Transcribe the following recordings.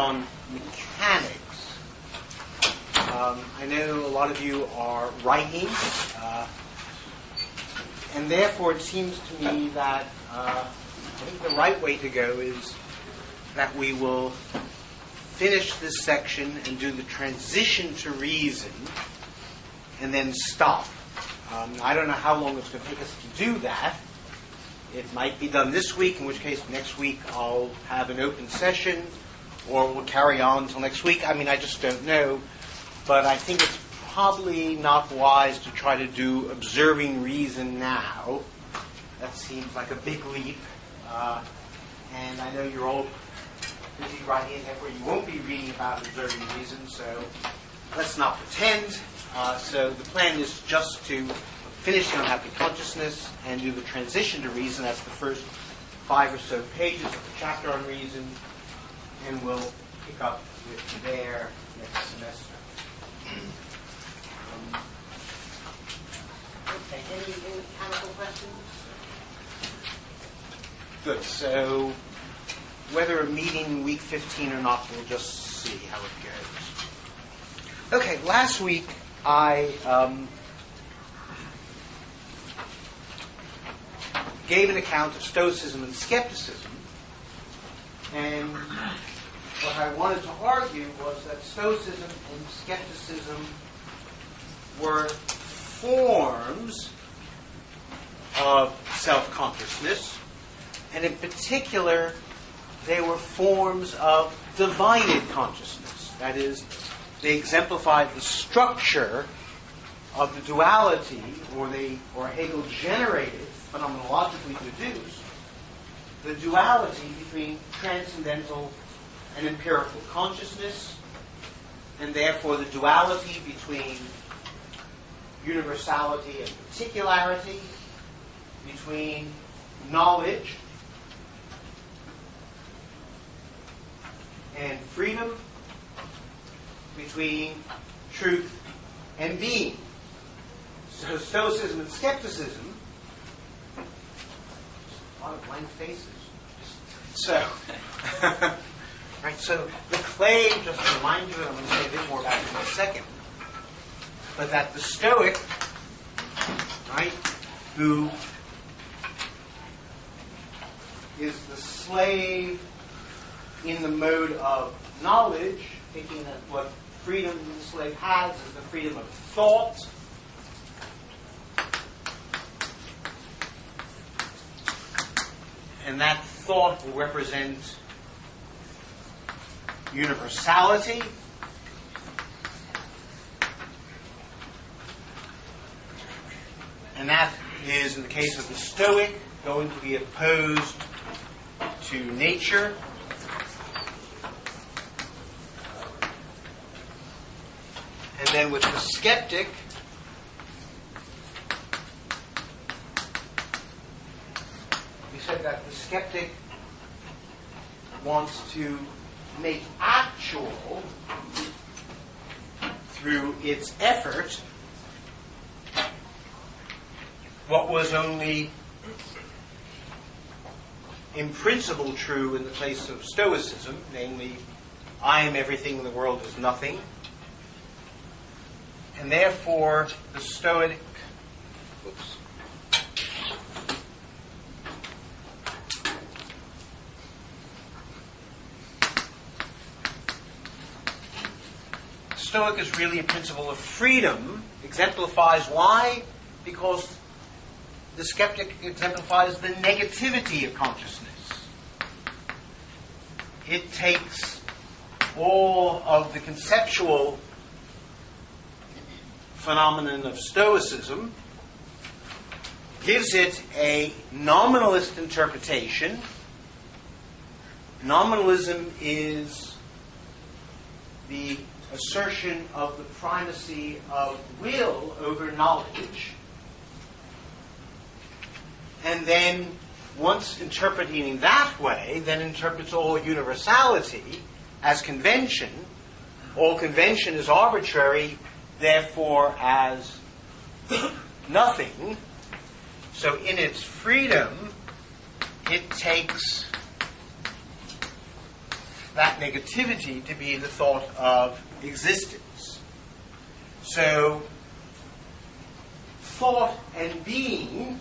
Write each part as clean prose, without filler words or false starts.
on mechanics. I know a lot of you are writing, and therefore it seems to me that I think the right way to go is that we will finish this section and do the transition to reason, and then stop. I don't know how long it's going to take us to do that. It might be done this week, in which case next week I'll have an open session, or we'll carry on until next week. I mean, I just don't know. But I think it's probably not wise to try to do observing reason now. That seems like a big leap. And I know you're all busy writing, therefore you won't be reading about observing reason, so let's not pretend. So the plan is just to finish the unhappy consciousness and do the transition to reason. That's the first 5 or so pages of the chapter on reason, and we'll pick up with there next semester. Okay, any mechanical questions? Good. So whether a meeting week 15 or not, we'll just see how it goes. Okay, last week I gave an account of Stoicism and skepticism, and what I wanted to argue was that Stoicism and skepticism were forms of self-consciousness, and in particular, they were forms of divided consciousness. That is, they exemplified the structure of the duality, or Hegel generated, phenomenologically deduced, the duality between transcendental and empirical consciousness, and therefore the duality between universality and particularity, between knowledge and freedom, between truth and being. So Stoicism and skepticism, a lot of blank faces. So, right, so the claim, just to remind you, and I'm going to say a bit more about it in a second, but that the Stoic, right, who is the slave in the mode of knowledge, thinking that what freedom the slave has is the freedom of thought, and that thought will represent universality, and that is, in the case of the Stoic, going to be opposed to nature. And then with the skeptic, we said that the skeptic wants to make actual, through its effort, what was only in principle true in the case of Stoicism, namely, I am everything and the world is nothing. And therefore, the Stoic, Stoic is really a principle of freedom, exemplifies why? Because the skeptic exemplifies the negativity of consciousness. It takes all of the conceptual phenomenon of Stoicism, gives it a nominalist interpretation. Nominalism is the assertion of the primacy of will over knowledge. And then, once interpreting that way, then interprets all universality as convention. All convention is arbitrary, therefore as nothing. So in its freedom, it takes that negativity to be the thought of existence. So, thought and being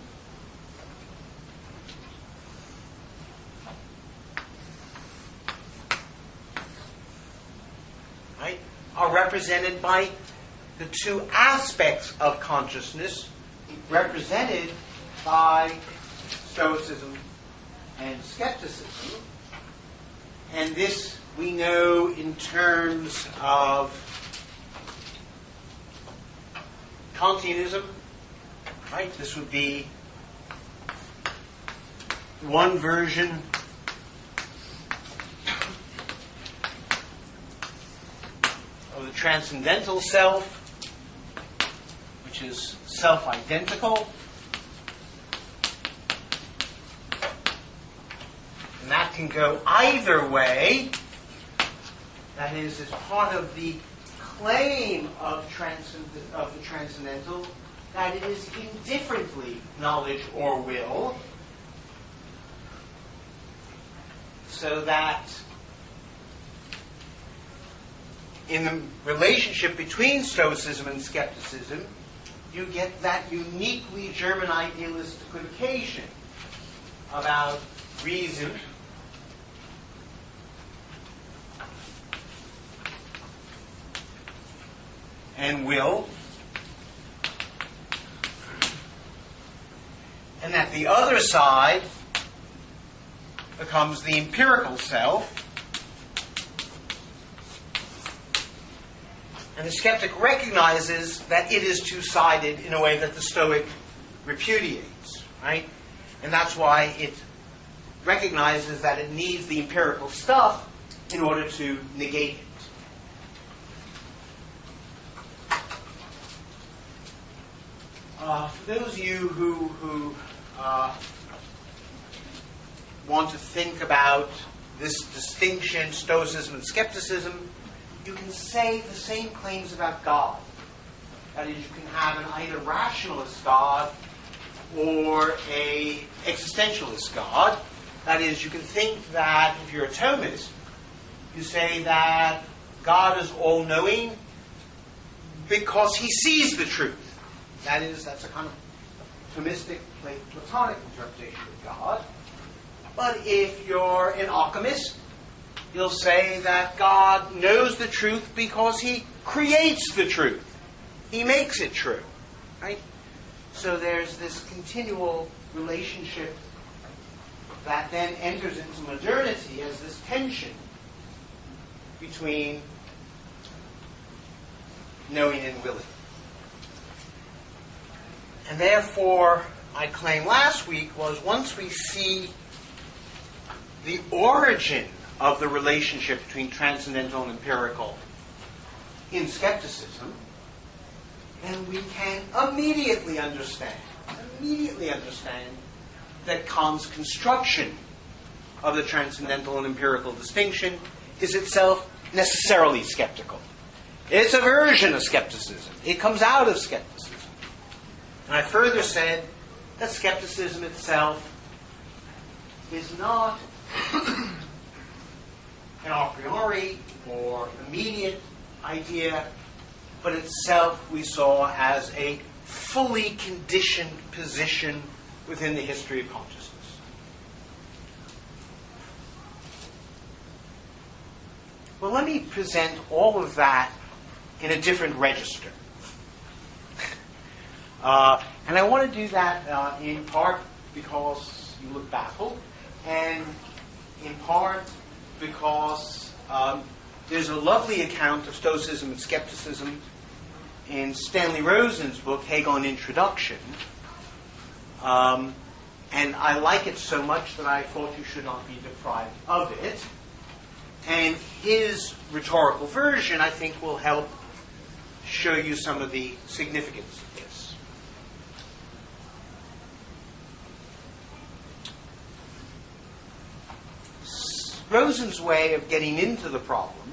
are represented by the two aspects of consciousness, represented by Stoicism and skepticism. And this we know in terms of Kantianism, right? This would be one version of the transcendental self, which is self-identical. And that can go either way. That is, as part of the claim of the transcendental, that it is indifferently knowledge or will, so that in the relationship between Stoicism and skepticism, you get that uniquely German idealist equivocation about reason and will, and that the other side becomes the empirical self, and the skeptic recognizes that it is two-sided in a way that the Stoic repudiates, right? And that's why it recognizes that it needs the empirical stuff in order to negate it. For those of you who want to think about this distinction, Stoicism and skepticism, you can say the same claims about God. That is, you can have an either rationalist God or a existentialist God. That is, you can think that if you're a Thomist, you say that God is all-knowing because he sees the truth. That is, that's a kind of Thomistic, Platonic interpretation of God. But if you're an alchemist, you'll say that God knows the truth because he creates the truth. He makes it true. Right? So there's this continual relationship that then enters into modernity as this tension between knowing and willing. And therefore, my claim last week was once we see the origin of the relationship between transcendental and empirical in skepticism, then we can immediately understand that Kant's construction of the transcendental and empirical distinction is itself necessarily skeptical. It's a version of skepticism. It comes out of skepticism. And I further said that skepticism itself is not an a priori or immediate idea, but itself we saw as a fully conditioned position within the history of consciousness. Well, let me present all of that in a different register. And I want to do that in part because you look baffled, and in part because there's a lovely account of Stoicism and skepticism in Stanley Rosen's book, Hegel, An Introduction. And I like it so much that I thought you should not be deprived of it. And his rhetorical version, I think, will help show you some of the significance of this. Rosen's way of getting into the problem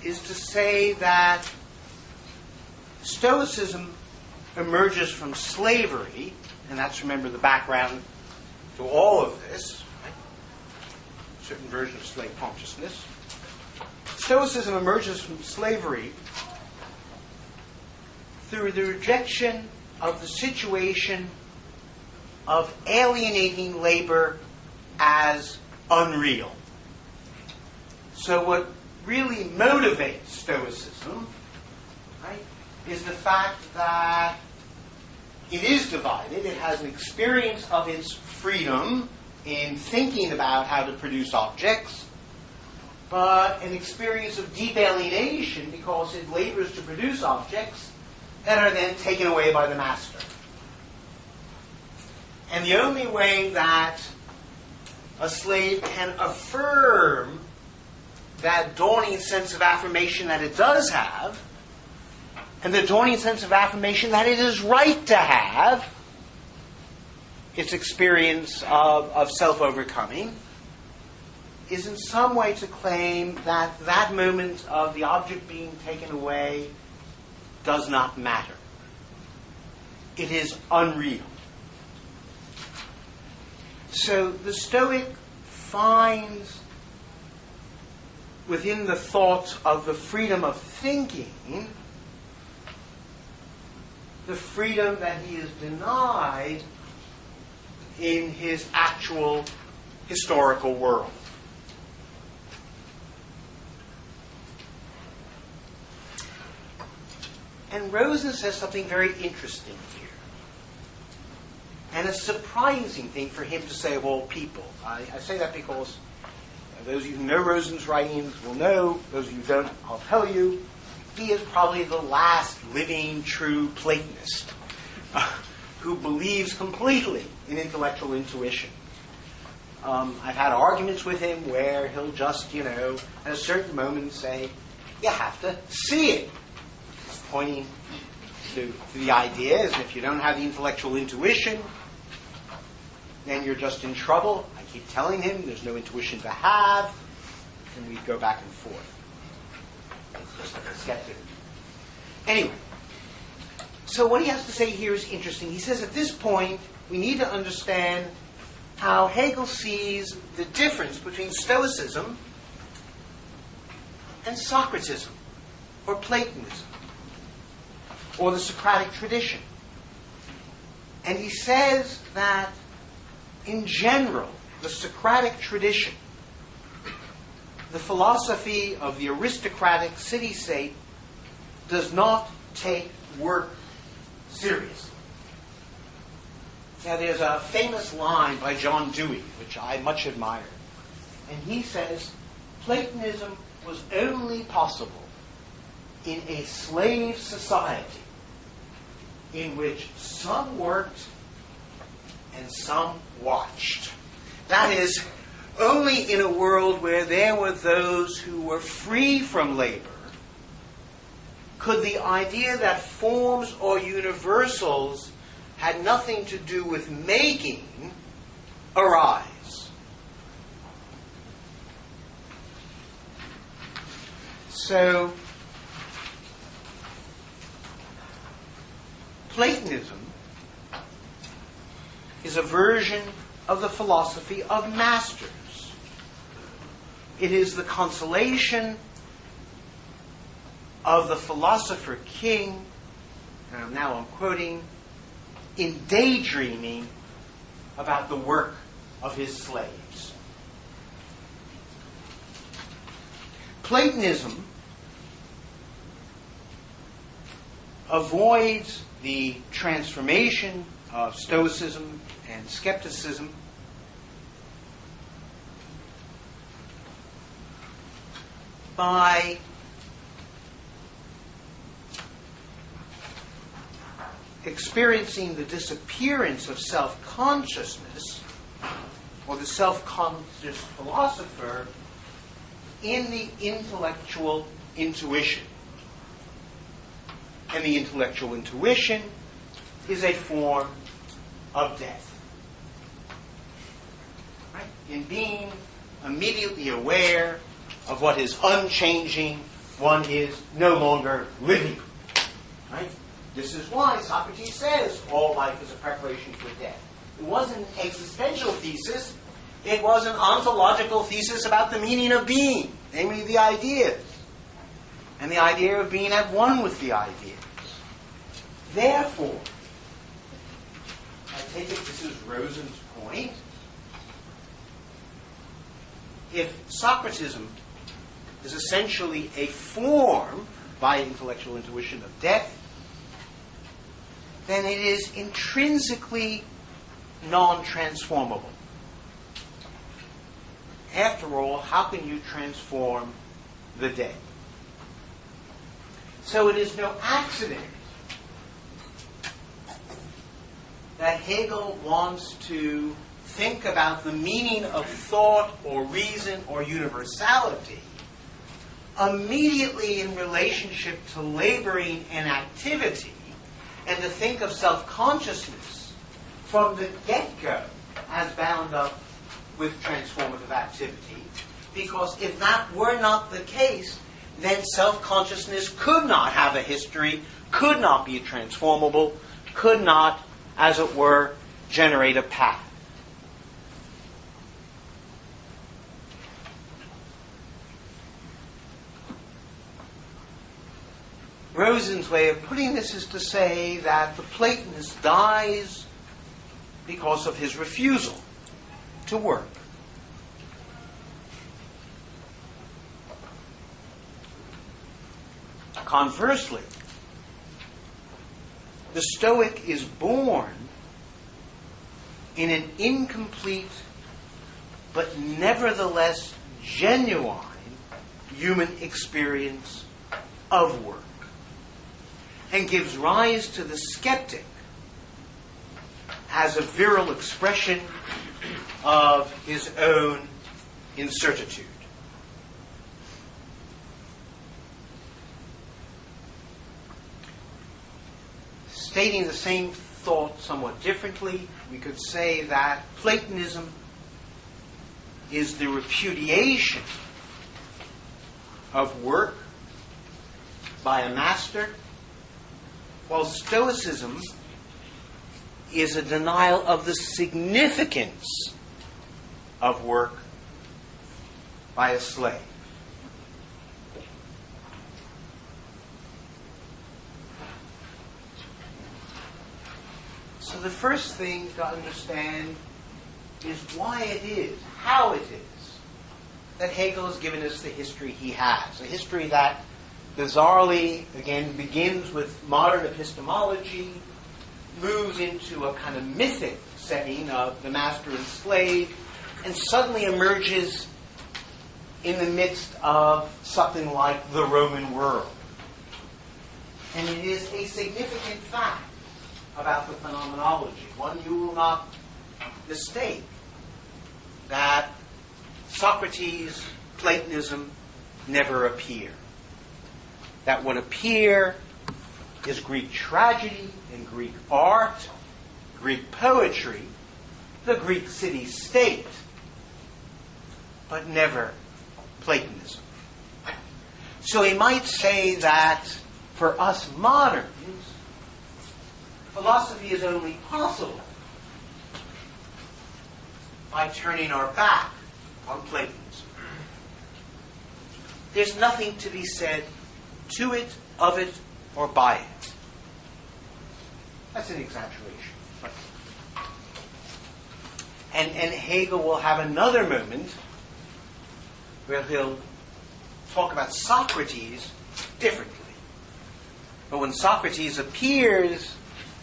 is to say that Stoicism emerges from slavery, and that's, remember, the background to all of this. Right? certain version of slave consciousness. Stoicism emerges from slavery through the rejection of the situation of alienating labor as unreal. So what really motivates Stoicism, right, is the fact that it is divided. It has an experience of its freedom in thinking about how to produce objects, but an experience of deep alienation because it labors to produce objects that are then taken away by the master. And the only way that a slave can affirm that dawning sense of affirmation that it does have, and the dawning sense of affirmation that it is right to have, its experience of self-overcoming, is in some way to claim that that moment of the object being taken away does not matter. It is unreal. So the Stoic finds within the thought of the freedom of thinking the freedom that he is denied in his actual historical world. And Rosen says something very interesting here. And a surprising thing for him to say of all people. I say that because those of you who know Rosen's writings will know. Those of you who don't, I'll tell you. He is probably the last living, true Platonist who believes completely in intellectual intuition. I've had arguments with him where he'll just, at a certain moment say, you have to see it. Pointing to the ideas, and if you don't have the intellectual intuition, then you're just in trouble. I keep telling him there's no intuition to have, and we go back and forth. It's just like a skeptic. Anyway, so what he has to say here is interesting. He says at this point, we need to understand how Hegel sees the difference between Stoicism and Socratism, or Platonism, or the Socratic tradition. And he says that, in general, the Socratic tradition, the philosophy of the aristocratic city-state, does not take work seriously. Now, there's a famous line by John Dewey, which I much admire. And he says, Platonism was only possible in a slave society in which some worked and some watched. That is, only in a world where there were those who were free from labor could the idea that forms or universals had nothing to do with making arise. So, Platonism is a version of the philosophy of masters. It is the consolation of the philosopher king, and now I'm quoting, in daydreaming about the work of his slaves. Platonism avoids the transformation of Stoicism and skepticism by experiencing the disappearance of self-consciousness, or the self-conscious philosopher, in the intellectual intuition. And the intellectual intuition is a form of death. Right? In being immediately aware of what is unchanging, one is no longer living. Right? This is why Socrates says all life is a preparation for death. It wasn't an existential thesis. It was an ontological thesis about the meaning of being, namely the ideas, and the idea of being at one with the ideas. Therefore, I take it this is Rosen's point, if Socratism is essentially a form, by intellectual intuition, of death, then it is intrinsically non-transformable. After all, how can you transform the dead? So it is no accident that Hegel wants to think about the meaning of thought or reason or universality immediately in relationship to laboring and activity, and to think of self-consciousness from the get-go as bound up with transformative activity, because if that were not the case, then self-consciousness could not have a history, could not be transformable, could not, as it were, generate a path. Rosen's way of putting this is to say that the Platonist dies because of his refusal to work. Conversely, the Stoic is born in an incomplete but nevertheless genuine human experience of work, and gives rise to the skeptic as a virile expression of his own incertitude. Stating the same thought somewhat differently, we could say that Platonism is the repudiation of work by a master, while Stoicism is a denial of the significance of work by a slave. So the first thing to understand is why it is, how it is, that Hegel has given us the history he has. A history that bizarrely, again, begins with modern epistemology, moves into a kind of mythic setting of the master and slave, and suddenly emerges in the midst of something like the Roman world. And it is a significant fact about the phenomenology, one you will not mistake, that Socrates, Platonism never appear. That what appear is Greek tragedy and Greek art, Greek poetry, the Greek city-state, but never Platonism. So he might say that for us moderns, philosophy is only possible by turning our back on Platonism. There's nothing to be said to it, of it, or by it. That's an exaggeration. And Hegel will have another moment where he'll talk about Socrates differently. But when Socrates appears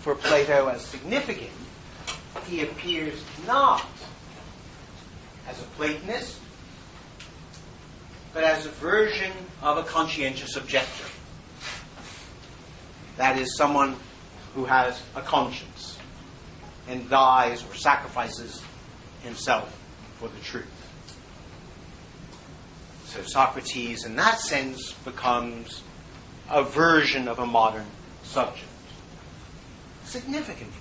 for Plato as significant, he appears not as a Platonist, but as a version of a conscientious objector. That is, someone who has a conscience and dies or sacrifices himself for the truth. So Socrates, in that sense, becomes a version of a modern subject. Significantly.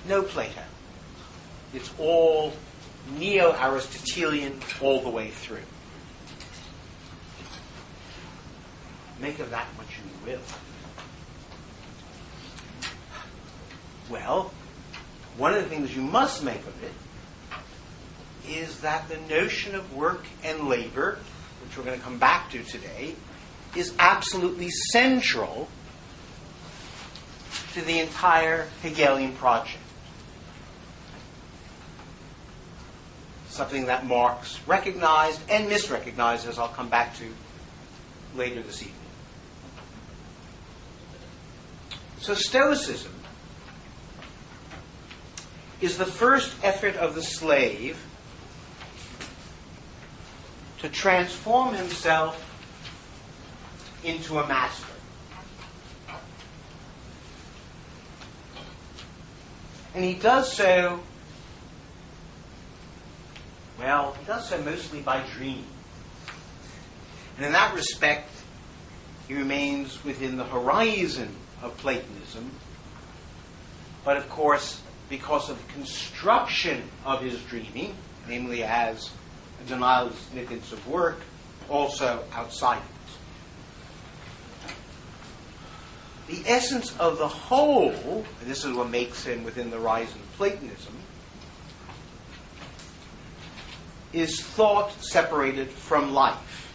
No Plato. It's all neo-Aristotelian all the way through. Make of that what you will. Well, one of the things you must make of it is that the notion of work and labor, which we're going to come back to today, is absolutely central to the entire Hegelian project. Something that Marx recognized and misrecognized, as I'll come back to later this evening. So Stoicism is the first effort of the slave to transform himself into a master. And he does so, mostly by dreaming. And in that respect, he remains within the horizon of Platonism. But of course, because of the construction of his dreaming, namely as a denial of the significance of work, also outside it. The essence of the whole, and this is what makes him within the horizon of Platonism, is thought separated from life.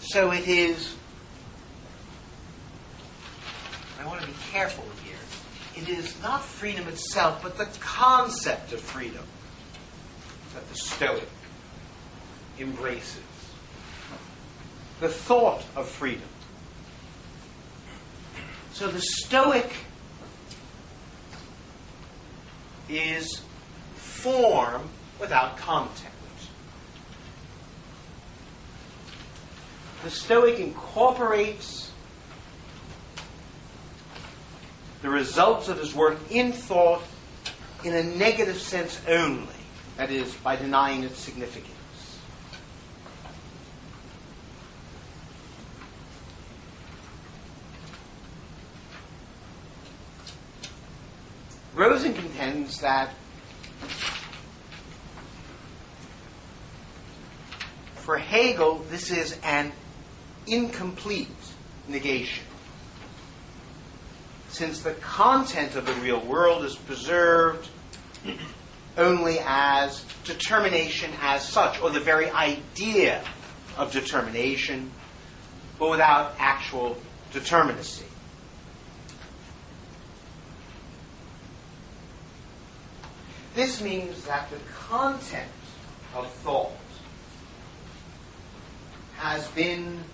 So it is, I want to be careful here, it is not freedom itself, but the concept of freedom that the Stoic embraces. The thought of freedom. So the Stoic is form without content. The Stoic incorporates the results of his work in thought in a negative sense only, that is, by denying its significance. Rosen contends that for Hegel, this is an incomplete negation, since the content of the real world is preserved only as determination as such, or the very idea of determination, but without actual determinacy. This means that the content of thought has been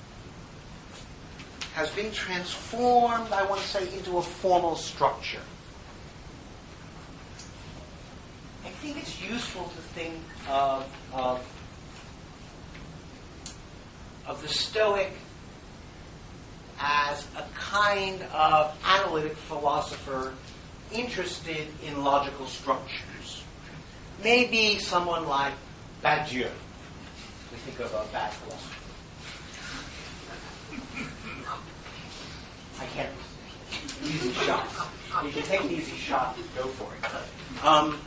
transformed, I want to say, into a formal structure. I think it's useful to think of the Stoic as a kind of analytic philosopher interested in logical structures. Maybe someone like Badiou, to think of a bad philosopher. I can't. Easy shot. You can take an easy shot. Go for it.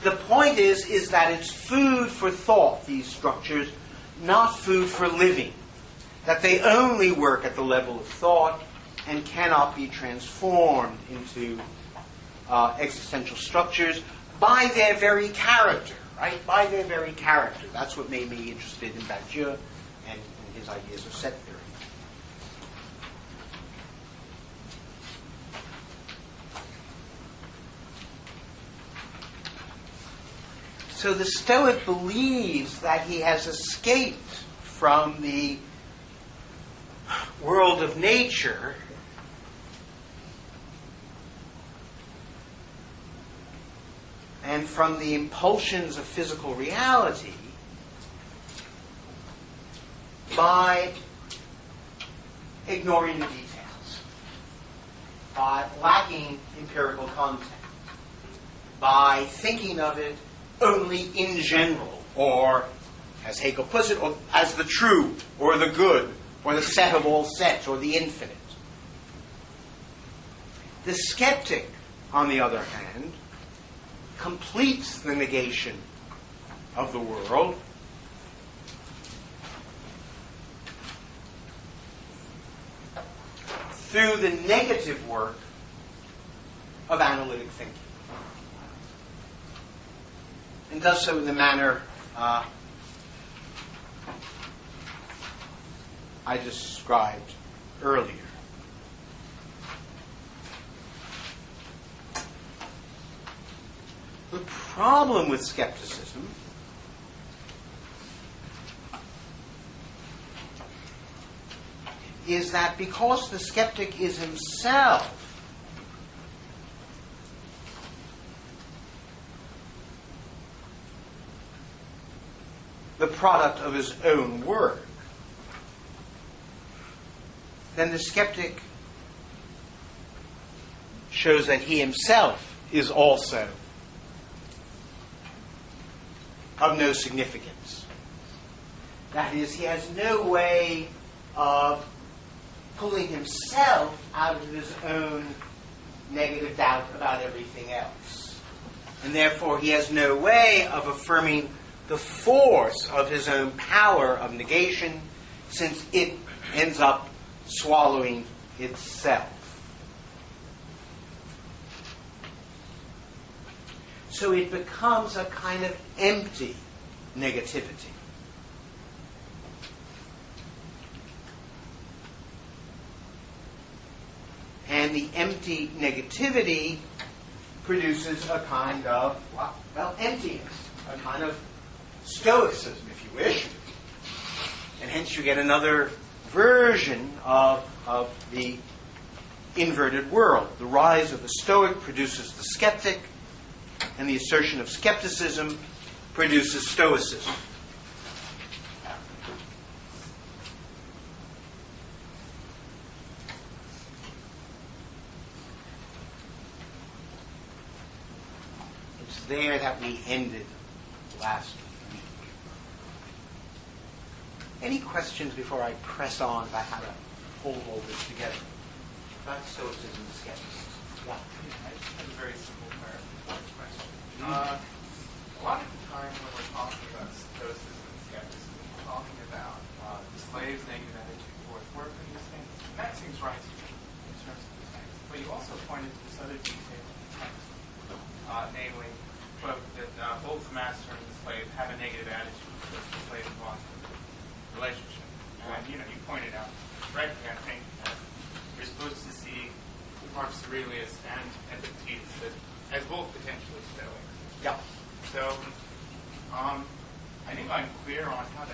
The point is that it's food for thought, these structures, not food for living. That they only work at the level of thought and cannot be transformed into existential structures by their very character, right? By their very character. That's what made me interested in Badiou and his ideas of set theory. So the Stoic believes that he has escaped from the world of nature and from the impulsions of physical reality by ignoring the details, by lacking empirical content, by thinking of it only in general, or, as Hegel puts it, or as the true, or the good, or the set of all sets, or the infinite. The skeptic, on the other hand, completes the negation of the world through the negative work of analytic thinking. and does so in the manner I described earlier. The problem with skepticism is that because the skeptic is himself the product of his own work, then the skeptic shows that he himself is also of no significance. That is, he has no way of pulling himself out of his own negative doubt about everything else. And therefore, he has no way of affirming the force of his own power of negation, since it ends up swallowing itself. So it becomes a kind of empty negativity. And the empty negativity produces a kind of, well, emptiness, a kind of stoicism, if you wish. And hence you get another version of the inverted world. The rise of the Stoic produces the skeptic, and the assertion of skepticism produces stoicism. It's there that we ended last week. Any questions before I press on about how to hold all this together? About stoicism and skepticism. Yeah. I just have a very simple clarification question. A lot of the time when we're talking about stoicism and skepticism, we're talking about the slave's negative attitude towards work and these things. And that seems right to me in terms of the text. But you also pointed to this other detail in the text, namely, quote, that both the master and the slave have a negative attitude towards the slave and master relationship. And you pointed out correctly, I think, that you're supposed to see Marx Aurelius and Epictetus as both potentially stoic. Yeah. So, I think I'm clear on how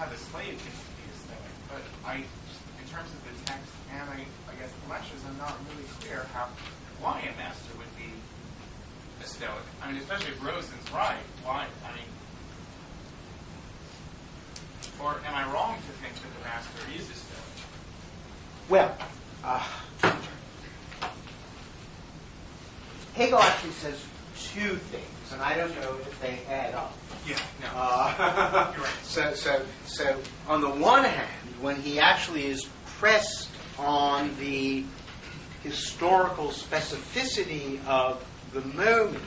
the slave can be a stoic, but in terms of the text and I guess the lectures, I'm not really clear why a master would be a stoic. I mean, especially if Rosen's right. Why? I mean, or am I wrong to think that the master is a stoic? Well, Hegel actually says two things, and I don't know if they add up. Yeah, no. You're right. So on the one hand, when he actually is pressed on the historical specificity of the moment,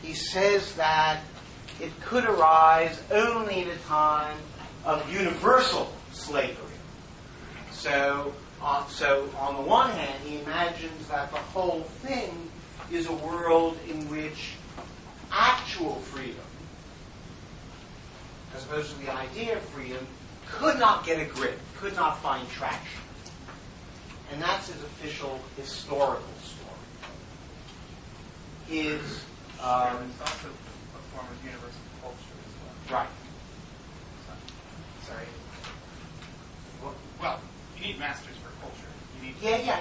he says that it could arise only in a time of universal slavery. So on the one hand, he imagines that the whole thing is a world in which actual freedom, as opposed to the idea of freedom, could not get a grip, could not find traction. And that's his official historical story. It's also a form of universal culture as well. Right. Sorry. Well, you need masters for culture. You need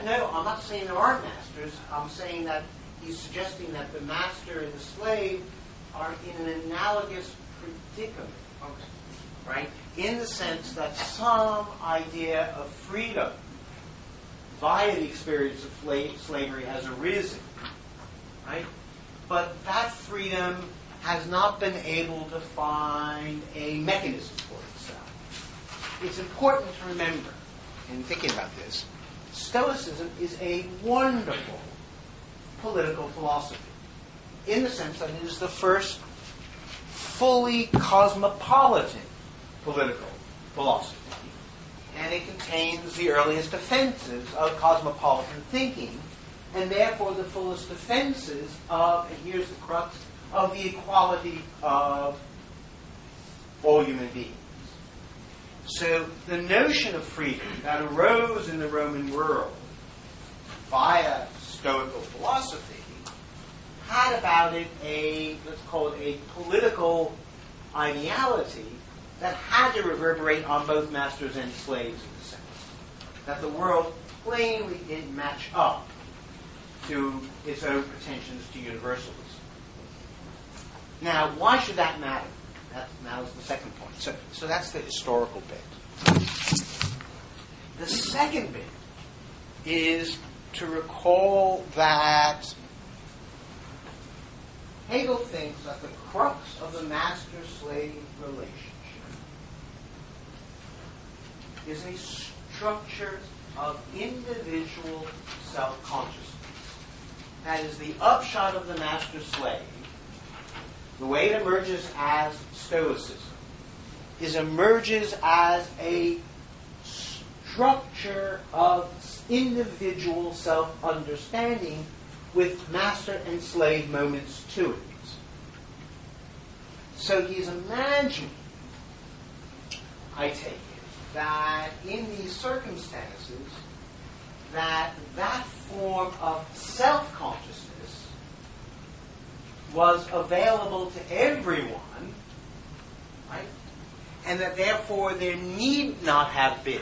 No, I'm not saying there aren't masters. I'm saying that he's suggesting that the master and the slave are in an analogous predicament. Okay. Right? In the sense that some idea of freedom via the experience of slavery has arisen. Right? But that freedom has not been able to find a mechanism for itself. It's important to remember, in thinking about this, Stoicism is a wonderful political philosophy, in the sense that it is the first fully cosmopolitan political philosophy. And it contains the earliest offenses of cosmopolitan thinking, and therefore the fullest offenses of, and here's the crux, of the equality of all human beings. So the notion of freedom that arose in the Roman world via Stoical philosophy had about it a, let's call it a political ideality that had to reverberate on both masters and slaves in a sense. That the world plainly didn't match up to its own pretensions to universalism. Now, why should that matter? That was the second point. So that's the historical bit. The second bit is to recall that Hegel thinks that the crux of the master-slave relationship is a structure of individual self-consciousness. That is the upshot of the master-slave. The way it emerges as Stoicism emerges as a structure of individual self-understanding with master and slave moments to it. So he's imagining, I take it, that in these circumstances, that form of self-consciousness was available to everyone, right? And that therefore there need not have been,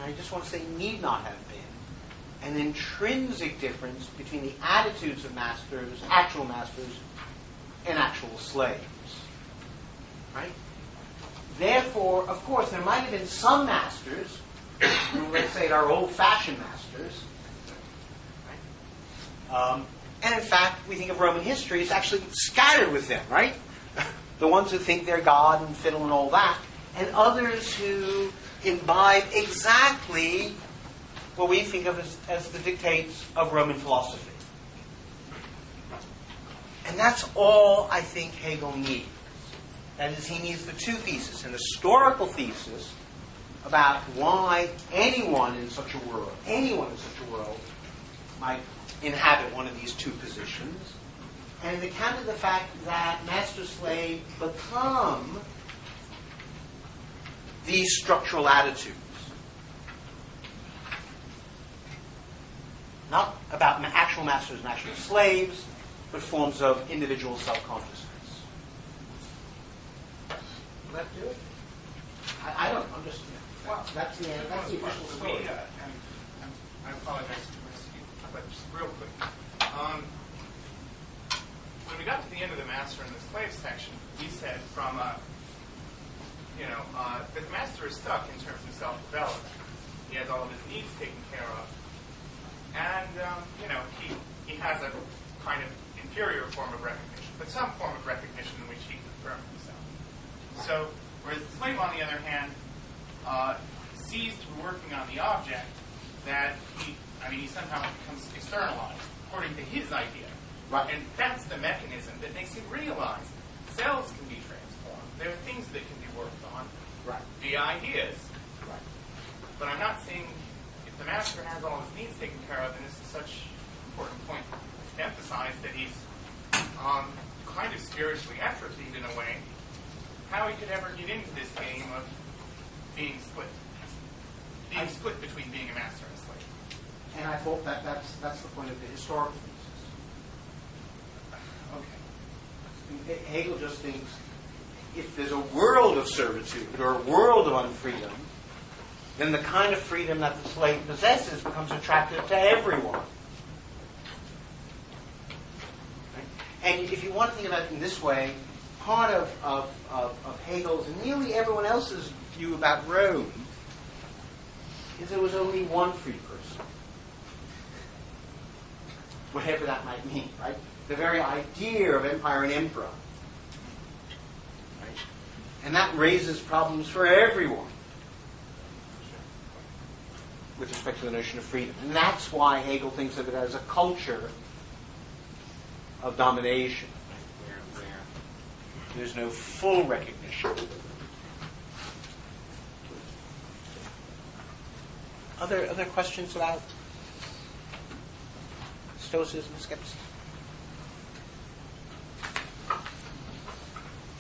and I just want to say need not have been, an intrinsic difference between the attitudes of masters, actual masters, and actual slaves. Right? Therefore, of course, there might have been some masters, who, let's say, are old-fashioned masters. Right? And in fact, we think of Roman history, it's actually scattered with them, right? The ones who think they're God and fiddle and all that, and others who imbibe exactly what we think of as the dictates of Roman philosophy. And that's all I think Hegel needs. That is, he needs the two theses, an historical thesis about why anyone in such a world might inhabit one of these two positions, and an account of the fact that master-slave become these structural attitudes. Not about actual masters and actual slaves, but forms of individual self-consciousness. Will that do it? I don't. I'm just. Well, that's the official story. And I apologize for speaking, but just real quick. When we got to the end of the master and the slave section, we said from that the master is stuck in terms of self-development. He has all of his needs taken care of, and he has a kind of inferior form of recognition, but some form of recognition in which he can affirm himself. So, whereas the slave, on the other hand, sees through working on the object that he somehow becomes externalized according to his idea. Right. And that's the mechanism that makes him realize cells can be transformed. There are things that can be worked on via ideas. Right. But I'm not saying if the master has all his needs taken care of, and this is such an important point to emphasize, that he's kind of spiritually atrophied in a way, how he could ever get into this game of being split between being a master and a slave. And I thought that's the point of the historical thesis. Okay. Hegel just thinks if there's a world of servitude or a world of unfreedom, then the kind of freedom that the slave possesses becomes attractive to everyone. Right? And if you want to think about it in this way, part of Hegel's and nearly everyone else's view about Rome is there was only one free person. Whatever that might mean, right? The very idea of empire and emperor. Right? And that raises problems for everyone with respect to the notion of freedom. And that's why Hegel thinks of it as a culture of domination, right? Where there's no full recognition. Other questions about Stoicism and skepticism?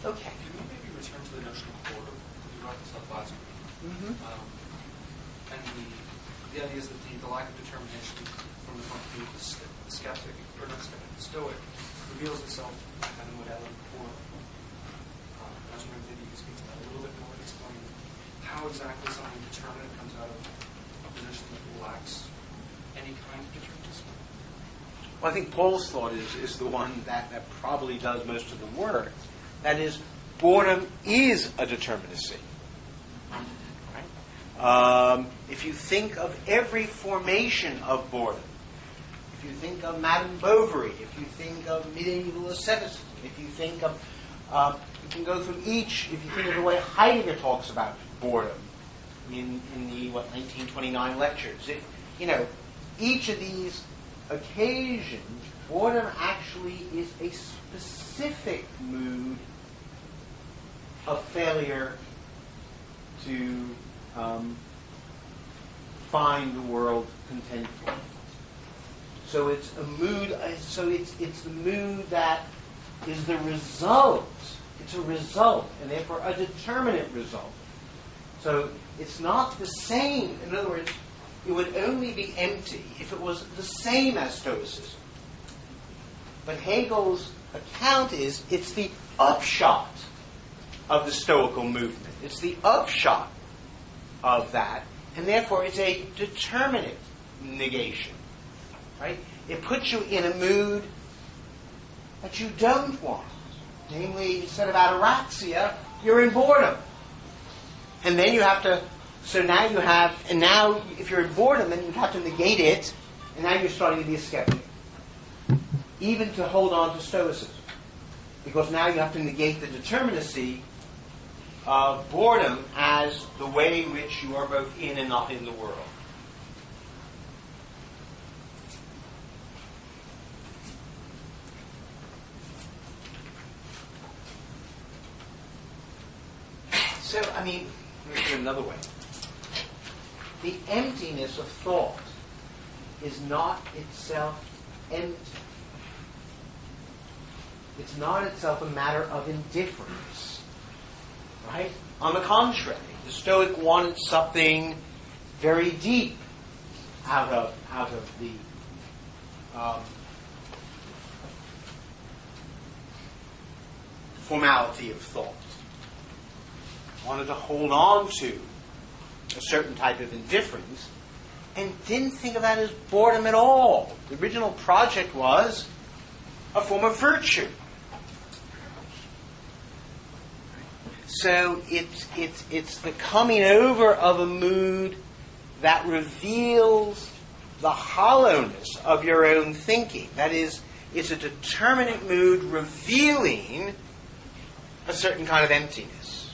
Okay. Can we maybe return to the notion of boredom? You brought this up last week. Mm-hmm. And the idea is that the lack of determination from the point of view of the skeptic, or not skeptic, the stoic, reveals itself in modality before. I was wondering if maybe you could speak to that a little bit more and explain how exactly something determinate comes out of a position that lacks any kind of determinism. Well, I think Paul's thought is the one that probably does most of the work. That is, boredom is a determinacy. Right? If you think of every formation of boredom, if you think of Madame Bovary, if you think of medieval asceticism, if you think of, you can go through each, if you think of the way Heidegger talks about boredom in the, 1929 lectures. If, each of these occasions, boredom actually is a specific mood of failure to find the world contentful. So it's a mood. So it's the mood that is the result. It's a result, and therefore a determinate result. So it's not the same. In other words, it would only be empty if it was the same as Stoicism. But Hegel's account is it's the upshot of the Stoical movement. It's the upshot of that, and therefore it's a determinate negation. Right? It puts you in a mood that you don't want. Namely, instead of ataraxia, you're in boredom. And then you have to, so now you have, and now if you're in boredom, then you have to negate it, and now you're starting to be a skeptic. Even to hold on to Stoicism. Because now you have to negate the determinacy of boredom as the way in which you are both in and not in the world. So, let me put it another way. The emptiness of thought is not itself empty. It's not itself a matter of indifference. Right? On the contrary, the Stoic wanted something very deep out of the formality of thought. Wanted to hold on to a certain type of indifference and didn't think of that as boredom at all. The original project was a form of virtue. So it's the coming over of a mood that reveals the hollowness of your own thinking. That is, it's a determinate mood revealing a certain kind of emptiness.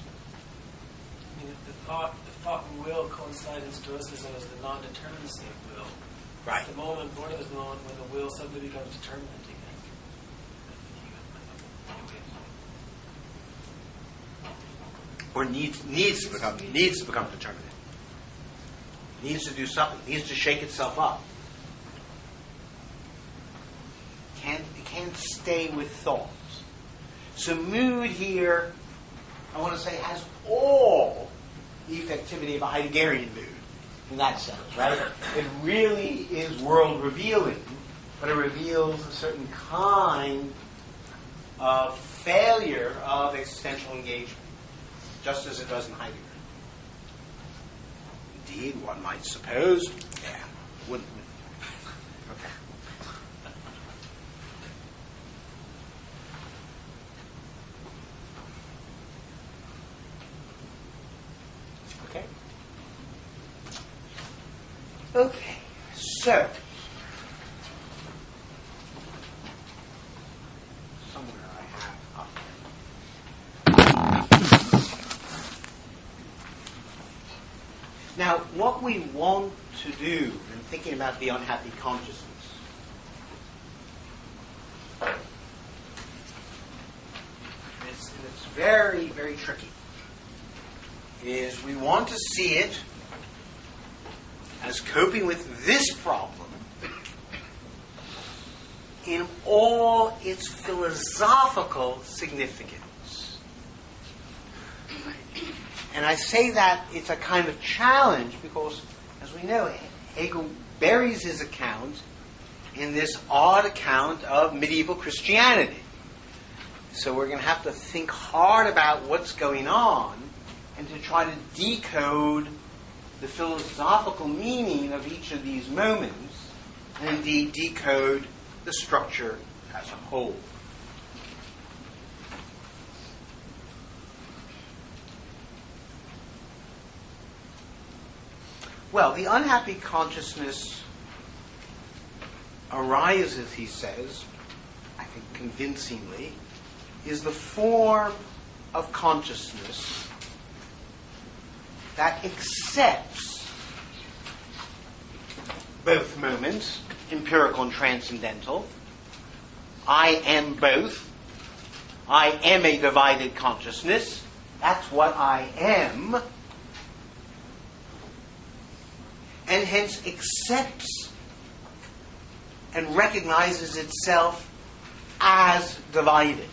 I mean, the thought and will coincide in Stoicism as the non-determinacy of will. Right. It's the moment, boredom is the moment when the will suddenly becomes determinate again. Or needs to become determinate. Needs to do something. Needs to shake itself up. It can't stay with thoughts. So mood here, I want to say, has all the effectivity of a Heideggerian mood in that sense, right? It really is world revealing, but it reveals a certain kind of failure of existential engagement. Just as it does in Heidegger. Indeed, one might suppose. Yeah, wouldn't we? Okay. Okay. So, somewhere I have up. Now, what we want to do in thinking about the unhappy consciousness it's very, very tricky, is we want to see it as coping with this problem in all its philosophical significance. And I say that it's a kind of challenge because, as we know, Hegel buries his account in this odd account of medieval Christianity. So we're going to have to think hard about what's going on and to try to decode the philosophical meaning of each of these moments and indeed decode the structure as a whole. Well, the unhappy consciousness arises, he says, I think convincingly, is the form of consciousness that accepts both moments, empirical and transcendental. I am both. I am a divided consciousness. That's what I am. And hence accepts and recognizes itself as divided.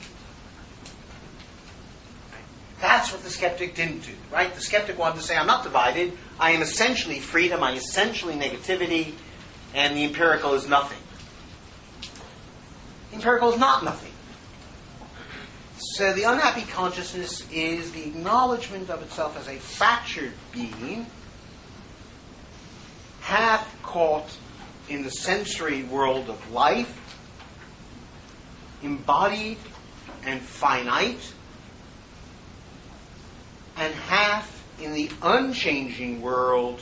That's what the skeptic didn't do, right? The skeptic wanted to say, I'm not divided. I am essentially freedom. I am essentially negativity. And the empirical is nothing. The empirical is not nothing. So the unhappy consciousness is the acknowledgement of itself as a fractured being, half caught in the sensory world of life, embodied and finite, and half in the unchanging world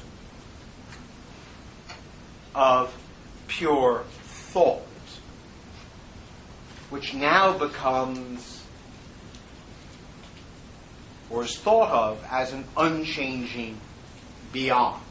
of pure thought, which now becomes, or is thought of as an unchanging beyond.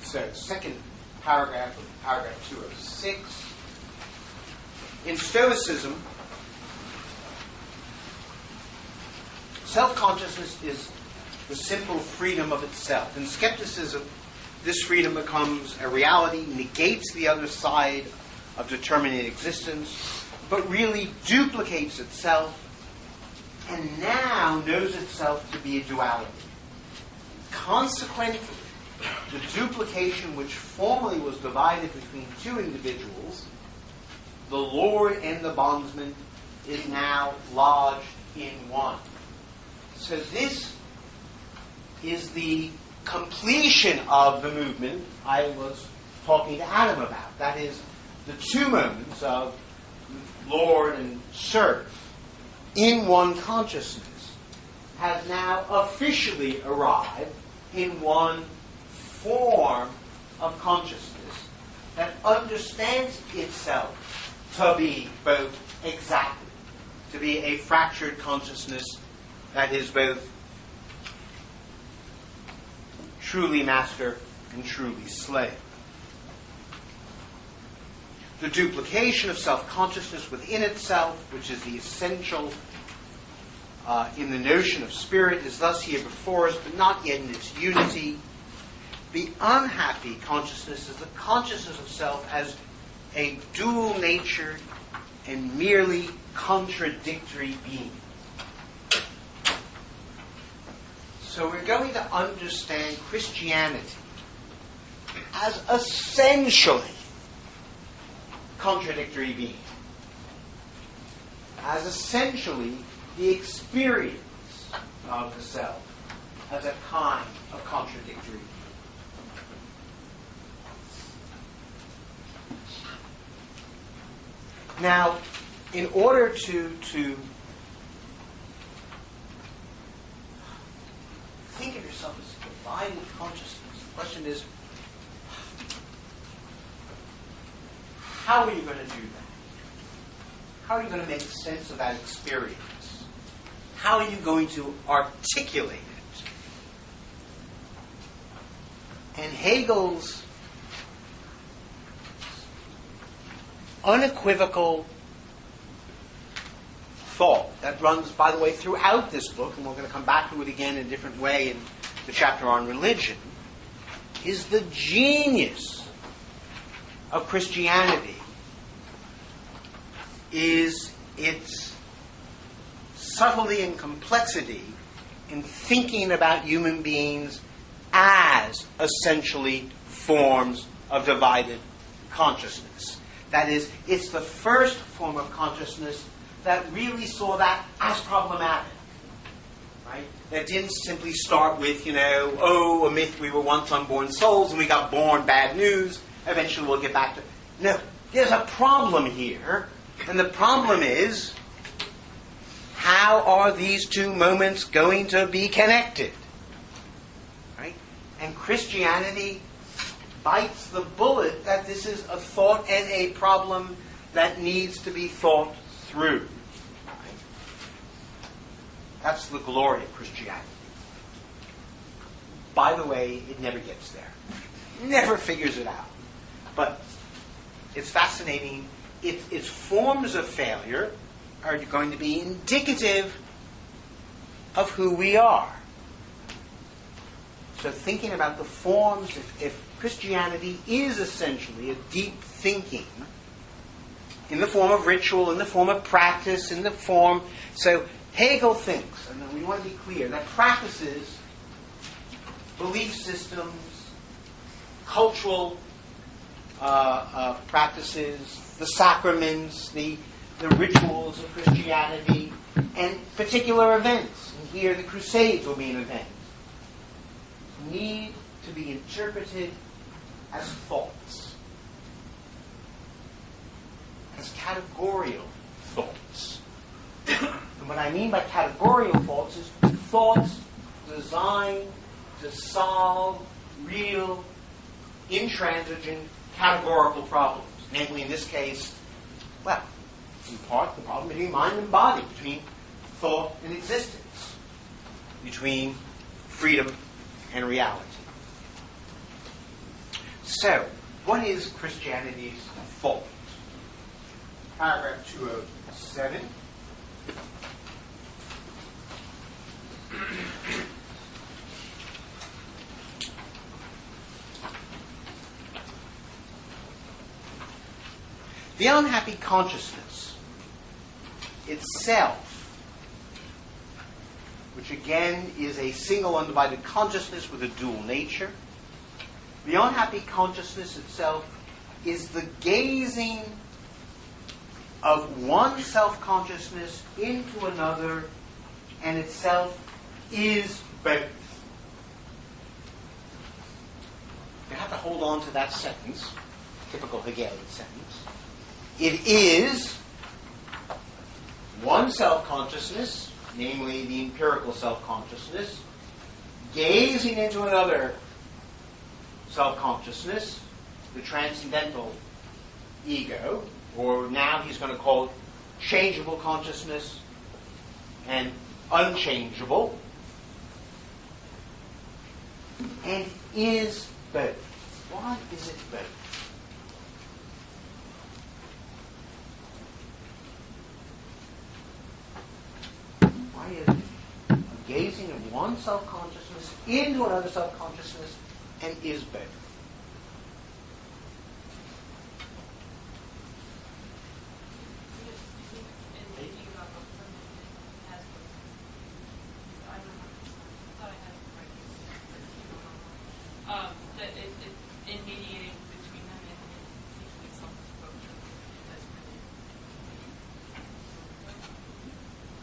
So, second paragraph of paragraph 206. In Stoicism, self-consciousness is the simple freedom of itself. In skepticism, this freedom becomes a reality, negates the other side of determinate existence, but really duplicates itself, and now knows itself to be a duality. Consequently, the duplication which formerly was divided between two individuals, the Lord and the bondsman, is now lodged in one. So this is the completion of the movement I was talking to Adam about. That is, the two moments of Lord and serf in one consciousness has now officially arrived in one form of consciousness that understands itself to be both exactly, to be a fractured consciousness that is both truly master and truly slave. The duplication of self-consciousness within itself, which is the essential in the notion of spirit, is thus here before us, but not yet in its unity. The unhappy consciousness is the consciousness of self as a dual-natured and merely contradictory being. So we're going to understand Christianity as essentially contradictory being, as essentially the experience of the self as a kind of contradictory being. Now, in order to think of yourself as a divided consciousness, the question is, how are you going to do that? How are you going to make sense of that experience? How are you going to articulate it? And Hegel's unequivocal thought that runs, by the way, throughout this book, and we're going to come back to it again in a different way in the chapter on religion, is the genius of Christianity, is its subtlety and complexity in thinking about human beings as essentially forms of divided consciousness. That is, it's the first form of consciousness that really saw that as problematic. Right? That didn't simply start with, a myth, we were once unborn souls and we got born, bad news. Eventually we'll get back to... No, there's a problem here. And the problem is, how are these two moments going to be connected? Right? And Christianity bites the bullet that this is a thought and a problem that needs to be thought through. Right? That's the glory of Christianity. By the way, it never gets there. Never figures it out. But it's fascinating. Its forms of failure are going to be indicative of who we are. So thinking about the forms, if Christianity is essentially a deep thinking in the form of ritual, in the form of practice, in the form... So Hegel thinks, and we want to be clear, that practices, belief systems, cultural practices, the sacraments, the rituals of Christianity, and particular events, and here the Crusades will be an event, need to be interpreted as thoughts, as categorical thoughts. And what I mean by categorical thoughts is thoughts designed to solve real, intransigent, categorical problems. Namely, in this case, well, in part, the problem between mind and body, between thought and existence, between freedom and reality. So, what is Christianity's fault? Paragraph 207. The unhappy consciousness itself, which again is a single undivided consciousness with a dual nature, the unhappy consciousness itself is the gazing of one self-consciousness into another, and itself is both. You have to hold on to that sentence, typical Hegelian sentence. It is one self-consciousness, namely the empirical self-consciousness, gazing into another self-consciousness, the transcendental ego, or now he's going to call it changeable consciousness and unchangeable, and is both. Why is it both? Why is it gazing of one self-consciousness into another self-consciousness and is both?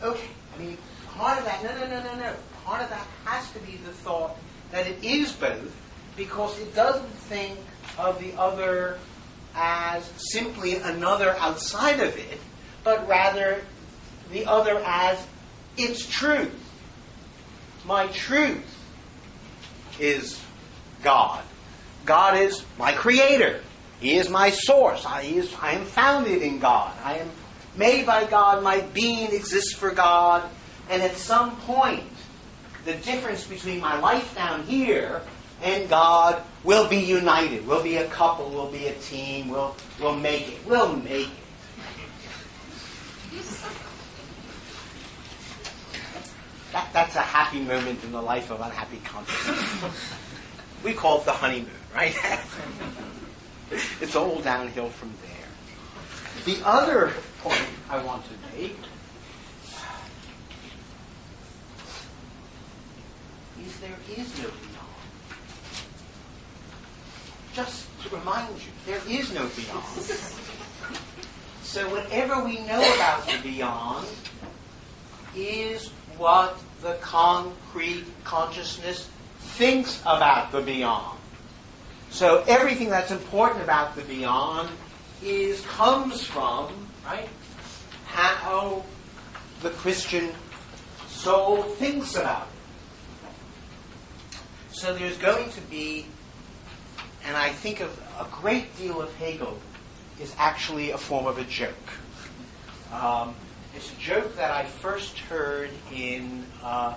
Okay, I mean, part of that, no. Part of that has to be the thought that it is both, because it doesn't think of the other as simply another outside of it, but rather the other as its truth. My truth is God. God is my creator. He is my source. I am founded in God. I am made by God. My being exists for God. And at some point, the difference between my life down here and God will be united. We'll be a couple. We'll be a team. We'll make it. We'll make it. That's a happy moment in the life of unhappy consciousness. We call it the honeymoon, right? It's all downhill from there. The other point I want to make is there is no beyond. Just to remind you, there is no beyond. So whatever we know about the beyond is what the concrete consciousness thinks about the beyond. So everything that's important about the beyond comes from, right, how the Christian soul thinks about it. So there's going to be, and I think of a great deal of Hegel is actually a form of a joke. It's a joke that I first heard in a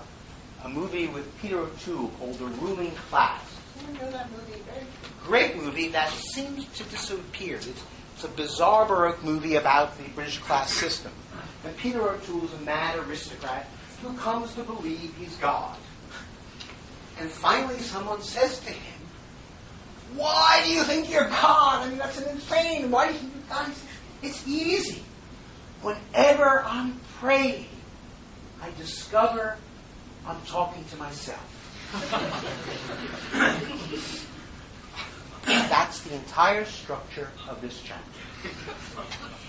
movie with Peter O'Toole called The Ruling Class. You know that movie? Great movie that seems to disappear. It's a bizarre Baroque movie about the British class system. And Peter O'Toole is a mad aristocrat who comes to believe he's God. And finally someone says to him, "Why do you think you're God? I mean, that's insane. Why do you think you're God?" It's easy. Whenever I'm praying, I discover I'm talking to myself. That's the entire structure of this chapter.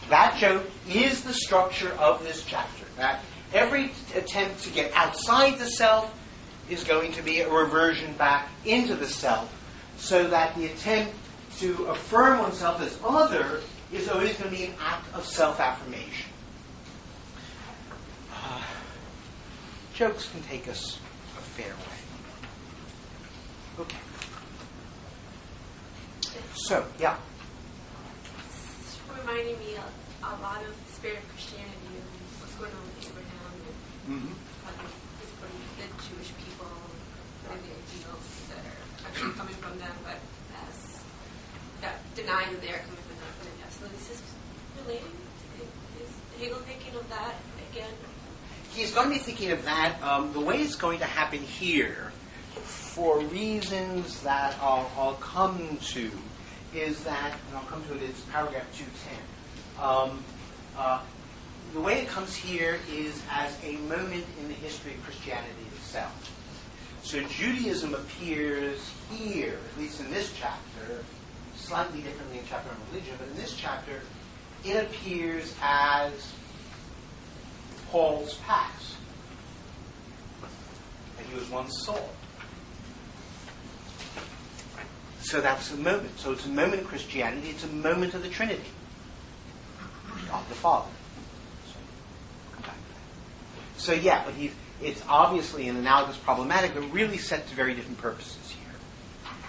That joke is the structure of this chapter. That every attempt to get outside the self is going to be a reversion back into the self, so that the attempt to affirm oneself as other is always going to be an act of self-affirmation. Jokes can take us a fair way. Okay. So, yeah. It's reminding me a lot of the spirit of Christianity and what's going on with Abraham and the Jewish people and the ideals that are actually coming from them, but as that denying that they are coming from them. But yeah, so this is relating. Is Hegel thinking of that again? He's going to be thinking of that. The way it's going to happen here, for reasons that I'll come to, is that, and I'll come to it, it's paragraph 210. The way it comes here is as a moment in the history of Christianity itself. So Judaism appears here, at least in this chapter, slightly differently in chapter on religion, but in this chapter, it appears as Paul's past, that he was once Saul. So that's a moment. So it's a moment in Christianity. It's a moment of the Trinity, God the Father. So we'll come back to that. So yeah, but it's obviously an analogous problematic, but really set to very different purposes here.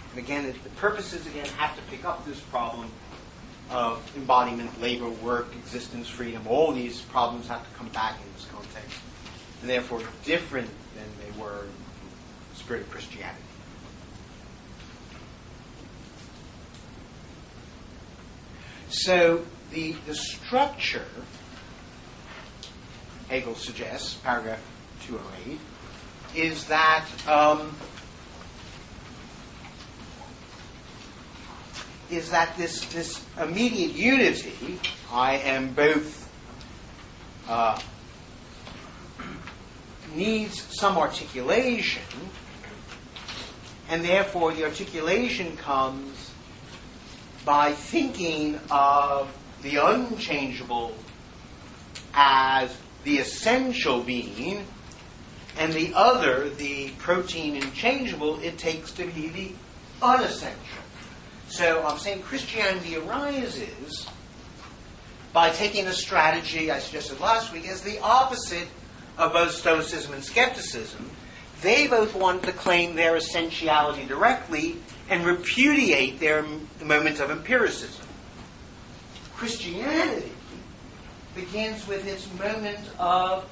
And again, the purposes again have to pick up this problem of embodiment, labor, work, existence, freedom. All these problems have to come back in this context, and therefore different than they were in the spirit of Christianity. So the structure, Hegel suggests, paragraph 208, is that this immediate unity, I am both, needs some articulation, and therefore the articulation comes by thinking of the unchangeable as the essential being, and the other, the protein inchangeable, it takes to be the unessential. So I'm saying Christianity arises by taking a strategy I suggested last week as the opposite of both Stoicism and skepticism. They both want to claim their essentiality directly and repudiate their moment of empiricism. Christianity begins with its moment of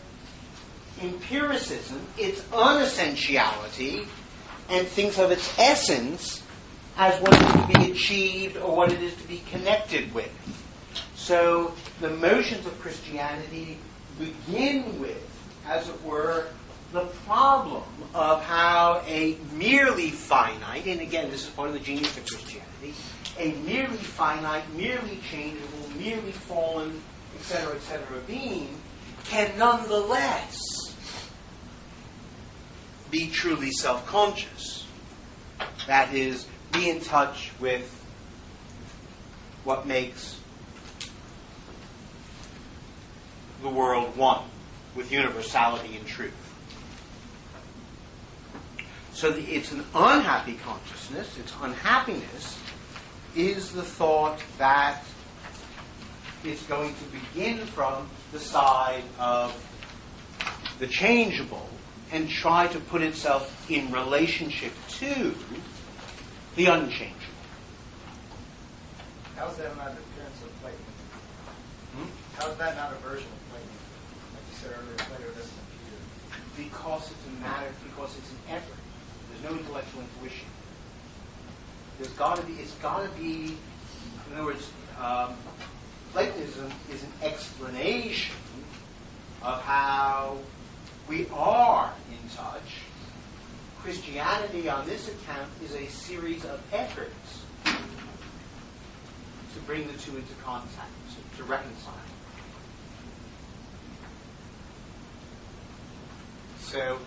empiricism, its unessentiality, and thinks of its essence as what is to be achieved or what it is to be connected with. So the motions of Christianity begin with, as it were, the problem of how a merely finite, and again, this is part of the genius of Christianity, a merely finite, merely changeable, merely fallen, etc., being can nonetheless be truly self-conscious. That is, be in touch with what makes the world one, with universality and truth. So it's an unhappy consciousness. Its unhappiness is the thought that it's going to begin from the side of the changeable and try to put itself in relationship to the unchangeable. How is that not an appearance of Platonism? How is that not a version of Platonism? Like you said earlier, Plato doesn't appear. Because it's a matter, because it's an effort. There's no intellectual intuition. It's got to be, in other words, Platonism is an explanation of how we are in touch. Christianity, on this account, is a series of efforts to bring the two into contact, to reconcile. So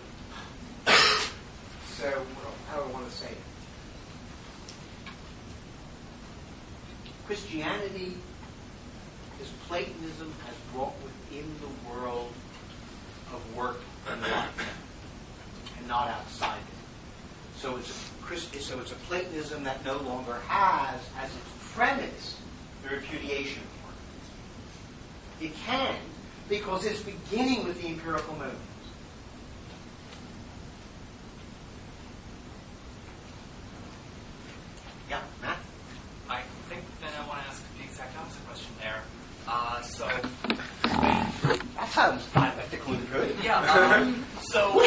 how do I want to say it? Christianity, as Platonism, has brought within the world of work and life, and not outside it. So it's a Platonism that no longer has as its premise the repudiation of work. It can, because it's beginning with the empirical moment. Yeah, Matt? I think then I want to ask the exact opposite question there. That sounds dialectical and good. So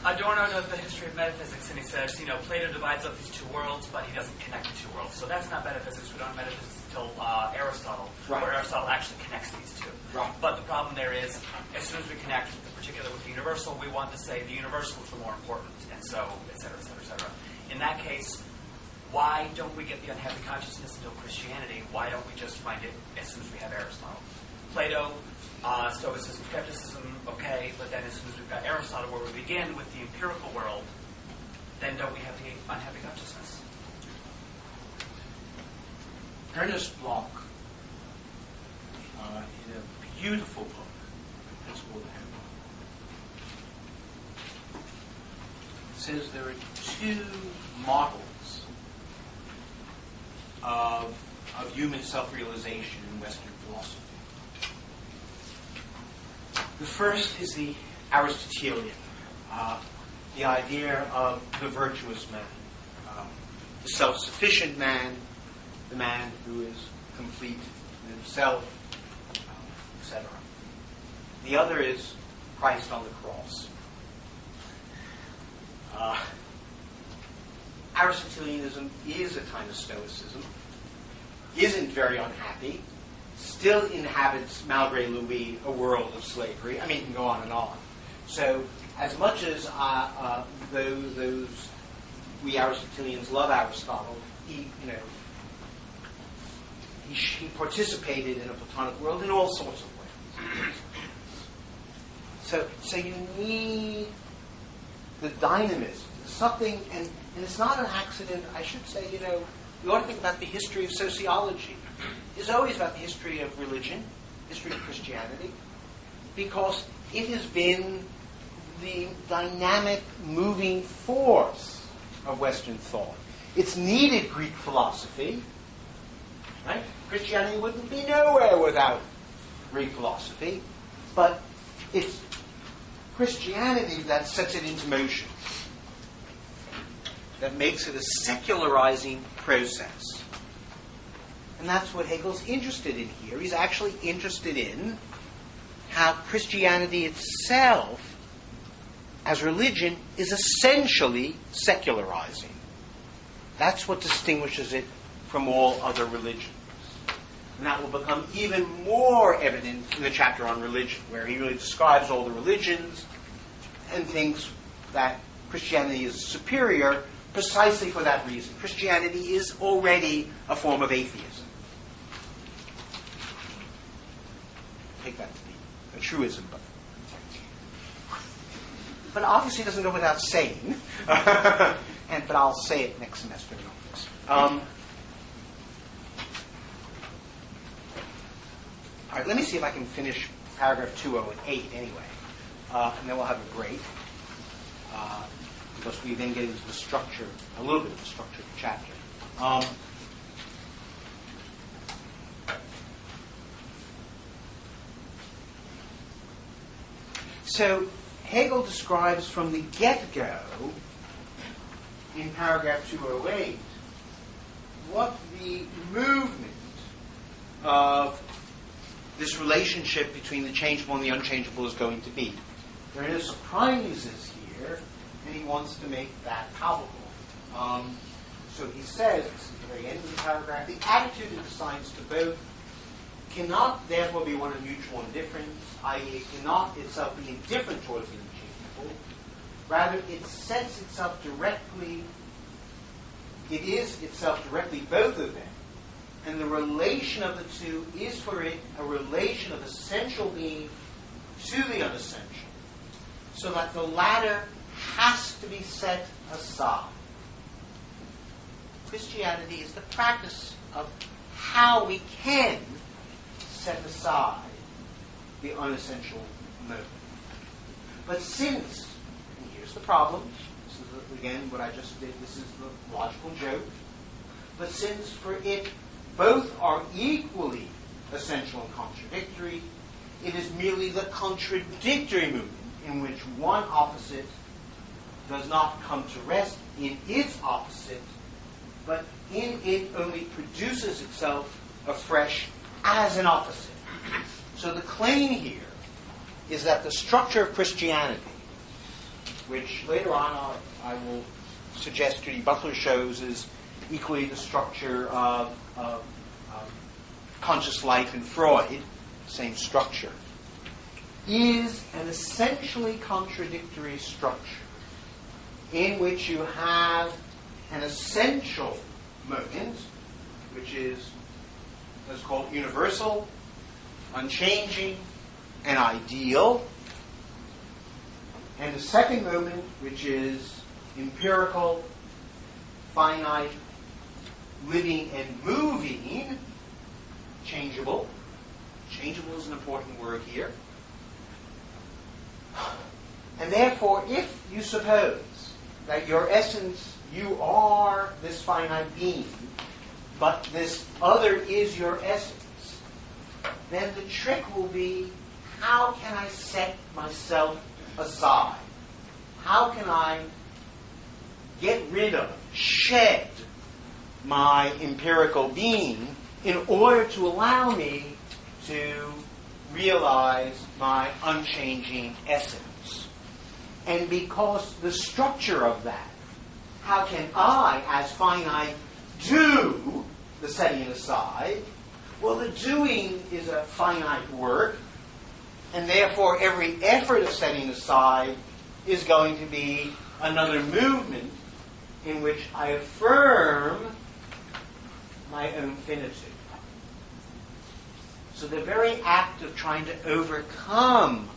Adorno does the history of metaphysics, and he says, Plato divides up these two worlds, but he doesn't connect the two worlds. So that's not metaphysics. We don't have metaphysics until Aristotle, right, where Aristotle actually connects these two. Right. But the problem there is, as soon as we connect the particular with the universal, we want to say the universal is the more important, and so, et cetera, et cetera, et cetera. In that case, why don't we get the unhappy consciousness until Christianity? Why don't we just find it as soon as we have Aristotle? Plato, Stoicism, skepticism, okay, but then as soon as we've got Aristotle, where we begin with the empirical world, then don't we have the unhappy consciousness? Ernest Bloch, in a beautiful book, The Principle of Hegel, says there are two models of human self-realization in Western philosophy. The first is the Aristotelian, the idea of the virtuous man, the self-sufficient man, the man who is complete in himself, etc. The other is Christ on the cross. Aristotelianism is a kind of Stoicism, isn't very unhappy, still inhabits, malgré Louis, a world of slavery. I mean, it can go on and on. So, as much as we Aristotelians love Aristotle, he participated in a Platonic world in all sorts of ways. So you need the dynamism, something, and it's not an accident. I should say, you ought to think about the history of sociology. It's always about the history of religion, history of Christianity, because it has been the dynamic moving force of Western thought. It's needed Greek philosophy, right? Christianity wouldn't be nowhere without Greek philosophy, but it's Christianity that sets it into motion, that makes it a secularizing process. And that's what Hegel's interested in here. He's actually interested in how Christianity itself, as religion, is essentially secularizing. That's what distinguishes it from all other religions. And that will become even more evident in the chapter on religion, where he really describes all the religions and thinks that Christianity is superior precisely for that reason. Christianity is already a form of atheism. Take that to be a truism, but obviously it doesn't go without saying. But I'll say it next semester in office. All right, let me see if I can finish paragraph 208 anyway, and then we'll have a break, because we then get into the structure, a little bit of the structure of the chapter. So Hegel describes from the get-go, in paragraph 208, what the movement of this relationship between the changeable and the unchangeable is going to be. There are no surprises here, and he wants to make that palpable. So he says, this is the very end of the paragraph, the attitude it assigns to both cannot therefore be one of mutual indifference, i.e. it cannot itself be indifferent towards the unchangeable. Rather, it sets itself directly, it is itself directly both of them, and the relation of the two is for it a relation of essential being to the unessential, so that the latter has to be set aside. Christianity is the practice of how we can set aside the unessential moment. But since, and here's the problem, this is again what I just did, this is the logical joke, but since for it both are equally essential and contradictory, it is merely the contradictory movement in which one opposite does not come to rest in its opposite, but in it only produces itself afresh as an opposite. So the claim here is that the structure of Christianity, which later on I will suggest Judy Butler shows is equally the structure of conscious life in Freud, same structure, is an essentially contradictory structure in which you have an essential moment, which is what's called universal, unchanging, and ideal, and the second moment, which is empirical, finite, living and moving, changeable. Changeable is an important word here. And therefore, if you suppose that your essence, you are this finite being, but this other is your essence, then the trick will be, how can I set myself aside? How can I get rid of, shed my empirical being in order to allow me to realize my unchanging essence? And because the structure of that, how can I, as finite, do the setting it aside? Well, the doing is a finite work, and therefore every effort of setting aside is going to be another movement in which I affirm my own finitude. So the very act of trying to overcome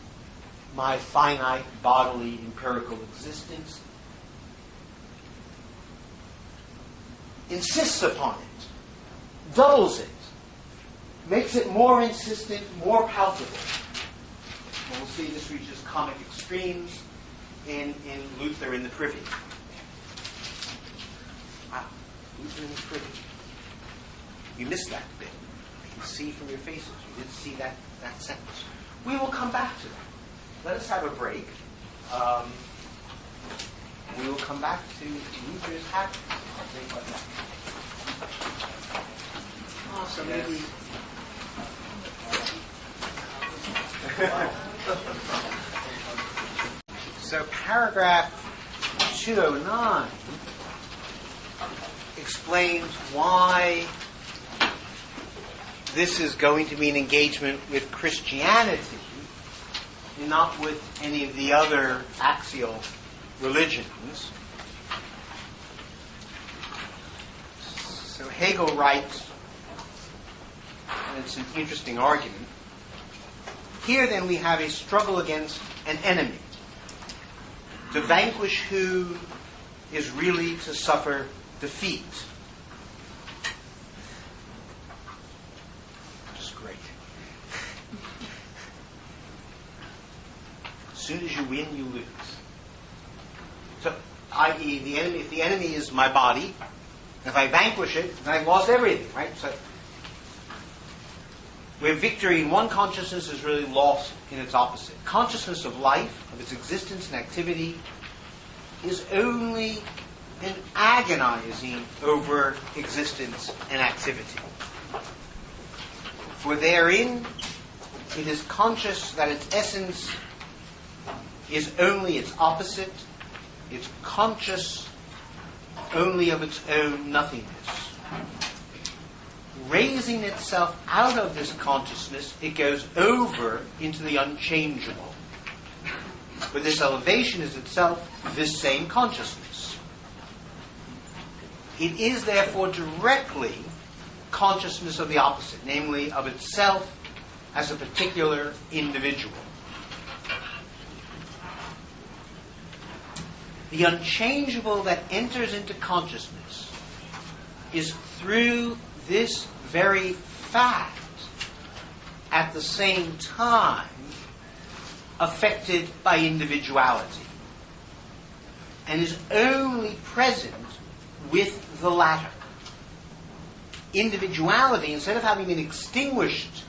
my finite bodily empirical existence insists upon it, dulls it, makes it more insistent, more palpable. And we'll see this reaches comic extremes in Luther in the Privy. Wow, Luther in the Privy. You missed that bit. I can see from your faces. You didn't see that sentence. We will come back to that. Let us have a break. We will come back to Luther's hat. Think about that. Oh, so maybe. So paragraph 209 explains why this is going to be an engagement with Christianity and not with any of the other axial religions. So Hegel writes, and it's an interesting argument, here then we have a struggle against an enemy. To vanquish who is really to suffer defeat. Just great. As soon as you win, you lose. So, i.e., the enemy, if the enemy is my body, if I vanquish it, then I've lost everything, right? So, where victory in one consciousness is really lost in its opposite. Consciousness of life, of its existence and activity, is only an agonizing over existence and activity. For therein, it is conscious that its essence is only its opposite. It's conscious only of its own nothingness. Raising itself out of this consciousness, it goes over into the unchangeable. But this elevation is itself this same consciousness. It is therefore directly consciousness of the opposite, namely of itself as a particular individual. The unchangeable that enters into consciousness is through this very fact at the same time affected by individuality and is only present with the latter. Individuality, instead of having been extinguished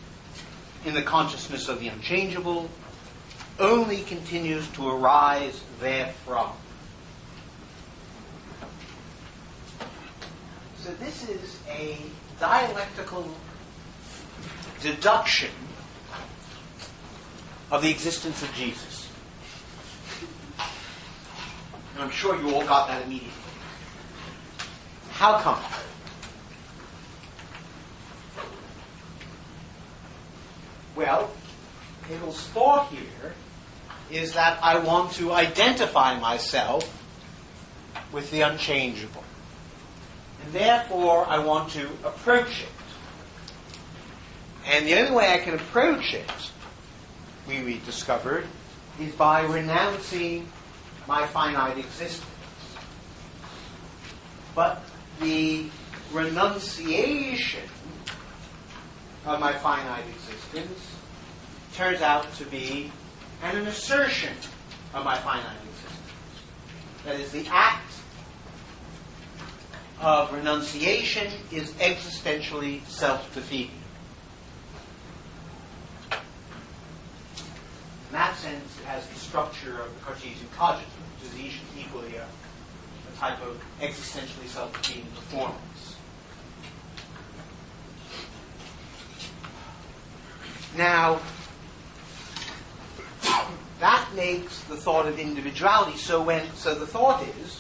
in the consciousness of the unchangeable, only continues to arise therefrom. So this is a dialectical deduction of the existence of Jesus. And I'm sure you all got that immediately. How come? Well, Hegel's thought here is that I want to identify myself with the unchangeable. And therefore, I want to approach it. And the only way I can approach it, we discovered, is by renouncing my finite existence. But the renunciation of my finite existence turns out to be an assertion of my finite existence. That is, the act of renunciation is existentially self-defeating. In that sense, it has the structure of the Cartesian cogito, which is equally a type of existentially self-defeating performance. Now, that makes the thought of individuality. So the thought is,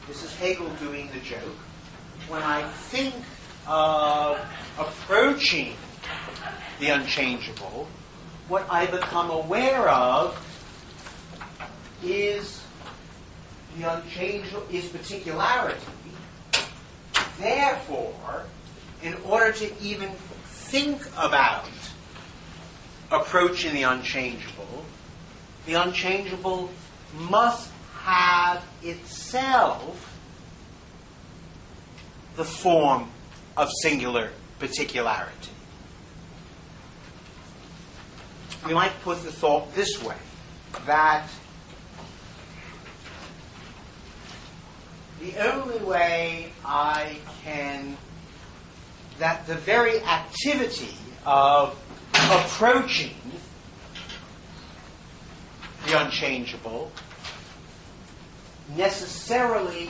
this is Hegel doing the joke, when I think of approaching the unchangeable, what I become aware of is the unchangeable, is particularity. Therefore, in order to even think about approaching the unchangeable must have itself the form of singular particularity. We might put the thought this way, that the only way that the very activity of approaching the unchangeable necessarily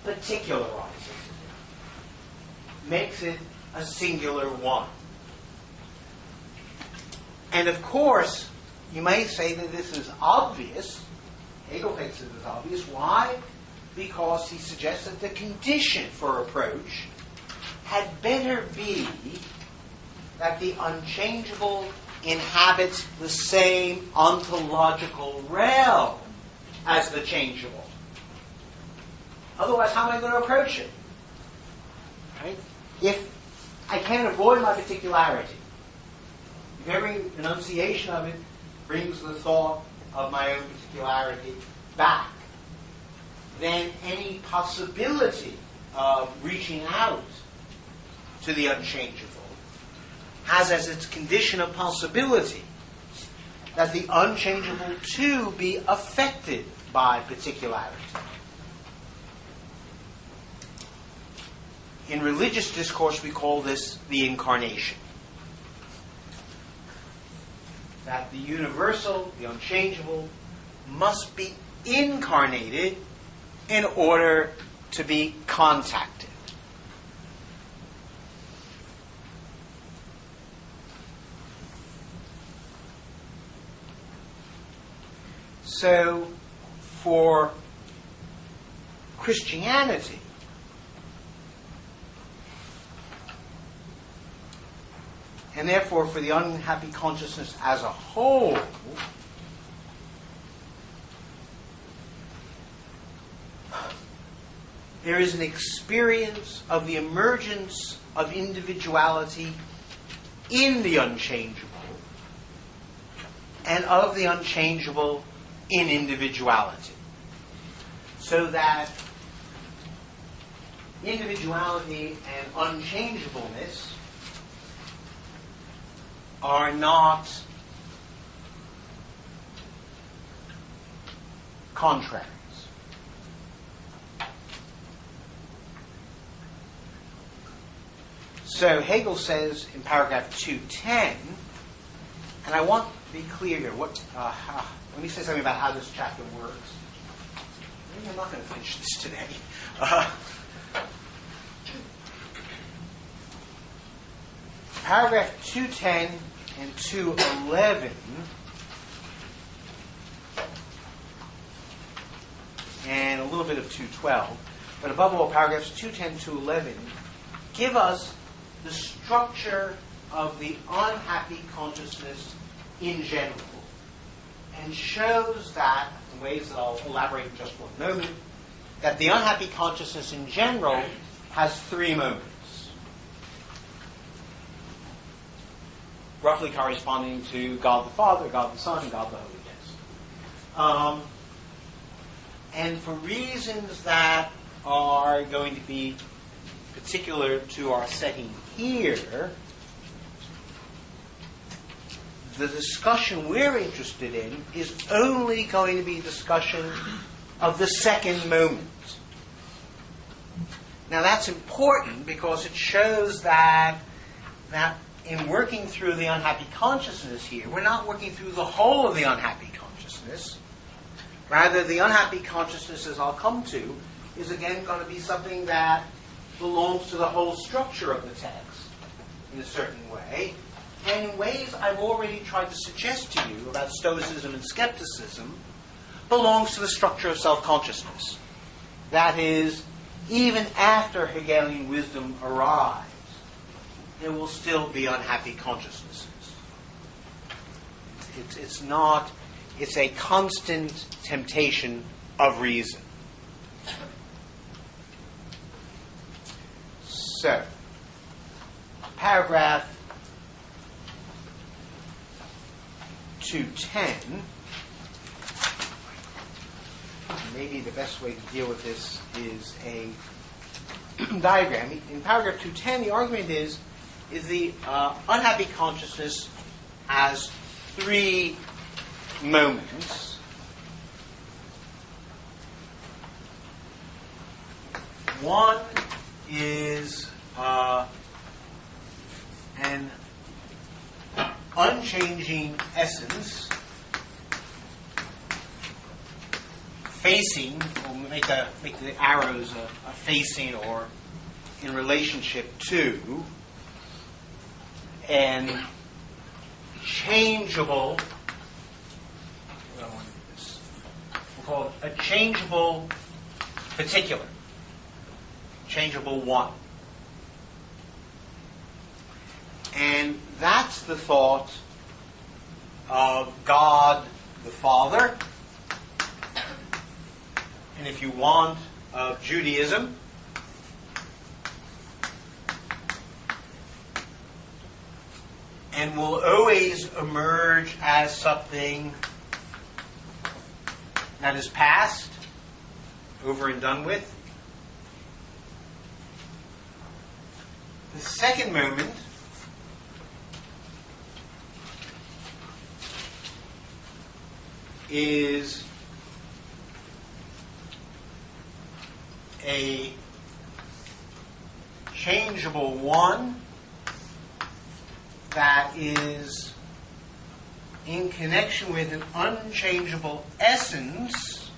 particularizes it, makes it a singular one. And of course, you may say that this is obvious. Hegel thinks it is obvious. Why? Because he suggests that the condition for approach had better be that the unchangeable inhabits the same ontological realm as the changeable. Otherwise, how am I going to approach it? Right? If I can't avoid my particularity, if every enunciation of it brings the thought of my own particularity back, then any possibility of reaching out to the unchangeable has as its condition of possibility that the unchangeable too be affected by particularity. In religious discourse, we call this the incarnation. That the universal, the unchangeable, must be incarnated in order to be contacted. So, for Christianity, and therefore for the unhappy consciousness as a whole, there is an experience of the emergence of individuality in the unchangeable and of the unchangeable in individuality. So that individuality and unchangeableness are not contraries. So Hegel says in paragraph 210, and I want to be clear here, let me say something about how this chapter works. Maybe I'm not going to finish this today. Paragraph 210 and 211, and a little bit of 212, but above all, paragraphs 210 to 11 give us the structure of the unhappy consciousness in general, and shows that, in ways that I'll elaborate in just one moment, that the unhappy consciousness in general has three moments, roughly corresponding to God the Father, God the Son, and God the Holy Ghost. And for reasons that are going to be particular to our setting here, the discussion we're interested in is only going to be discussion of the second moment. Now that's important because it shows that in working through the unhappy consciousness here, we're not working through the whole of the unhappy consciousness. Rather, the unhappy consciousness, as I'll come to, is again going to be something that belongs to the whole structure of the text in a certain way, and in ways I've already tried to suggest to you about Stoicism and skepticism, belongs to the structure of self-consciousness. That is, even after Hegelian wisdom arrives, there will still be unhappy consciousnesses. It's a constant temptation of reason. So, paragraph 210, maybe the best way to deal with this is a diagram. In paragraph 210, the argument is the unhappy consciousness has three moments. One is an unchanging essence facing, we'll make the arrows a facing or in relationship to an changeable, we'll call it a changeable particular, changeable one. And that's the thought of God the Father, and if you want, of Judaism, and will always emerge as something that is past, over and done with. The second moment is a changeable one that is in connection with an unchangeable essence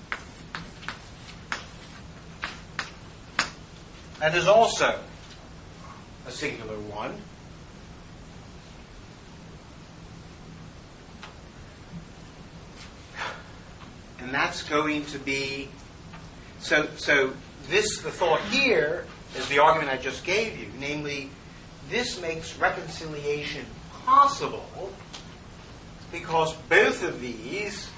that is also a singular one. And that's going to be, so the thought here is the argument I just gave you, namely, this makes reconciliation possible because both of these,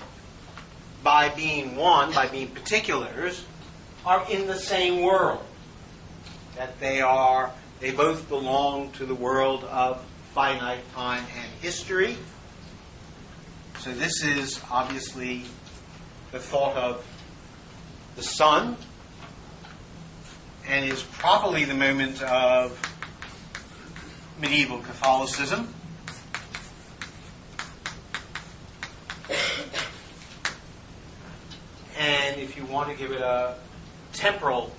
by being one, by being particulars, are in the same world. That they both belong to the world of finite time and history. So this is obviously the thought of the Son, and is properly the moment of medieval Catholicism. And if you want to give it a temporal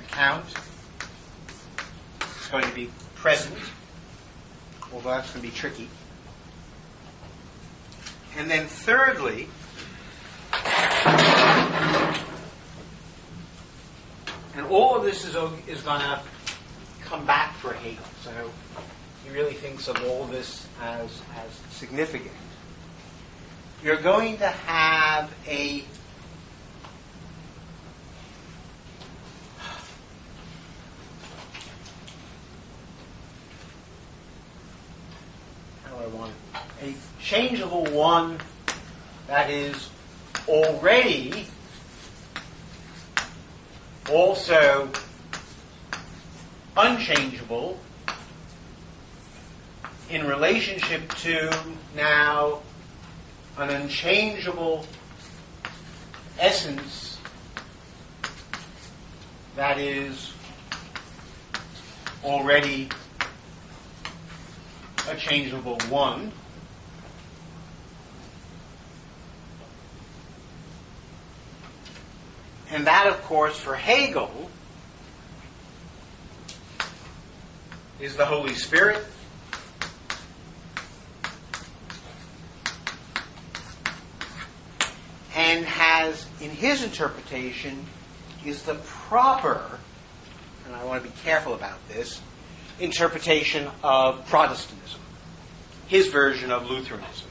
account, it's going to be present, although that's going to be tricky. And then thirdly, and all of this is going to come back for Hegel. So he really thinks of all this as significant. You're going to have a changeable one that is already also unchangeable in relationship to now an unchangeable essence that is already a changeable one. And that, of course, for Hegel, is the Holy Spirit. And has, in his interpretation, is the proper, and I want to be careful about this, interpretation of Protestantism, his version of Lutheranism.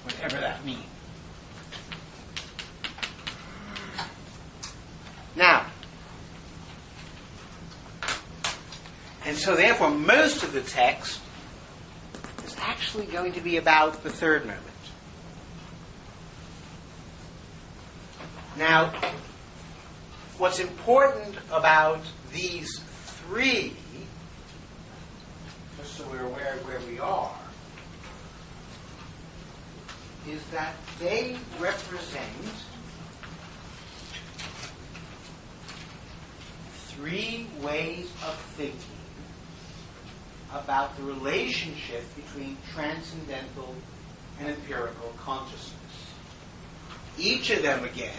Whatever that means. Now, and so therefore most of the text is actually going to be about the third moment. Now, what's important about these three, just so we're aware of where we are, is that they represent three ways of thinking about the relationship between transcendental and empirical consciousness. Each of them, again,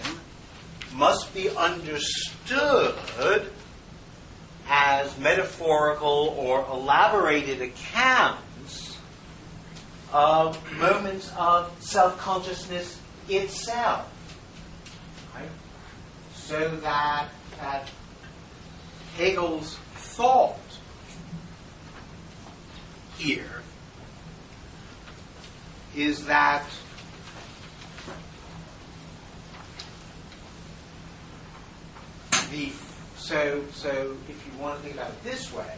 must be understood as metaphorical or elaborated accounts of moments of self-consciousness itself. Right? So that Hegel's thought here is that the So if you want to think about it this way,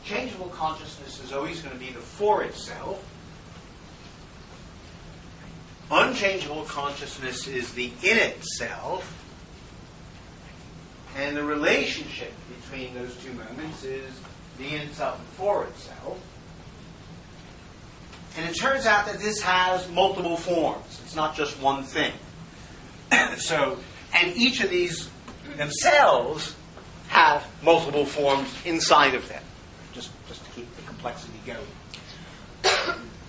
changeable consciousness is always going to be the for itself. Unchangeable consciousness is the in itself. And the relationship between those two moments is the in itself and for itself. And it turns out that this has multiple forms. It's not just one thing. And each of these themselves have multiple forms inside of them, just to keep the complexity going.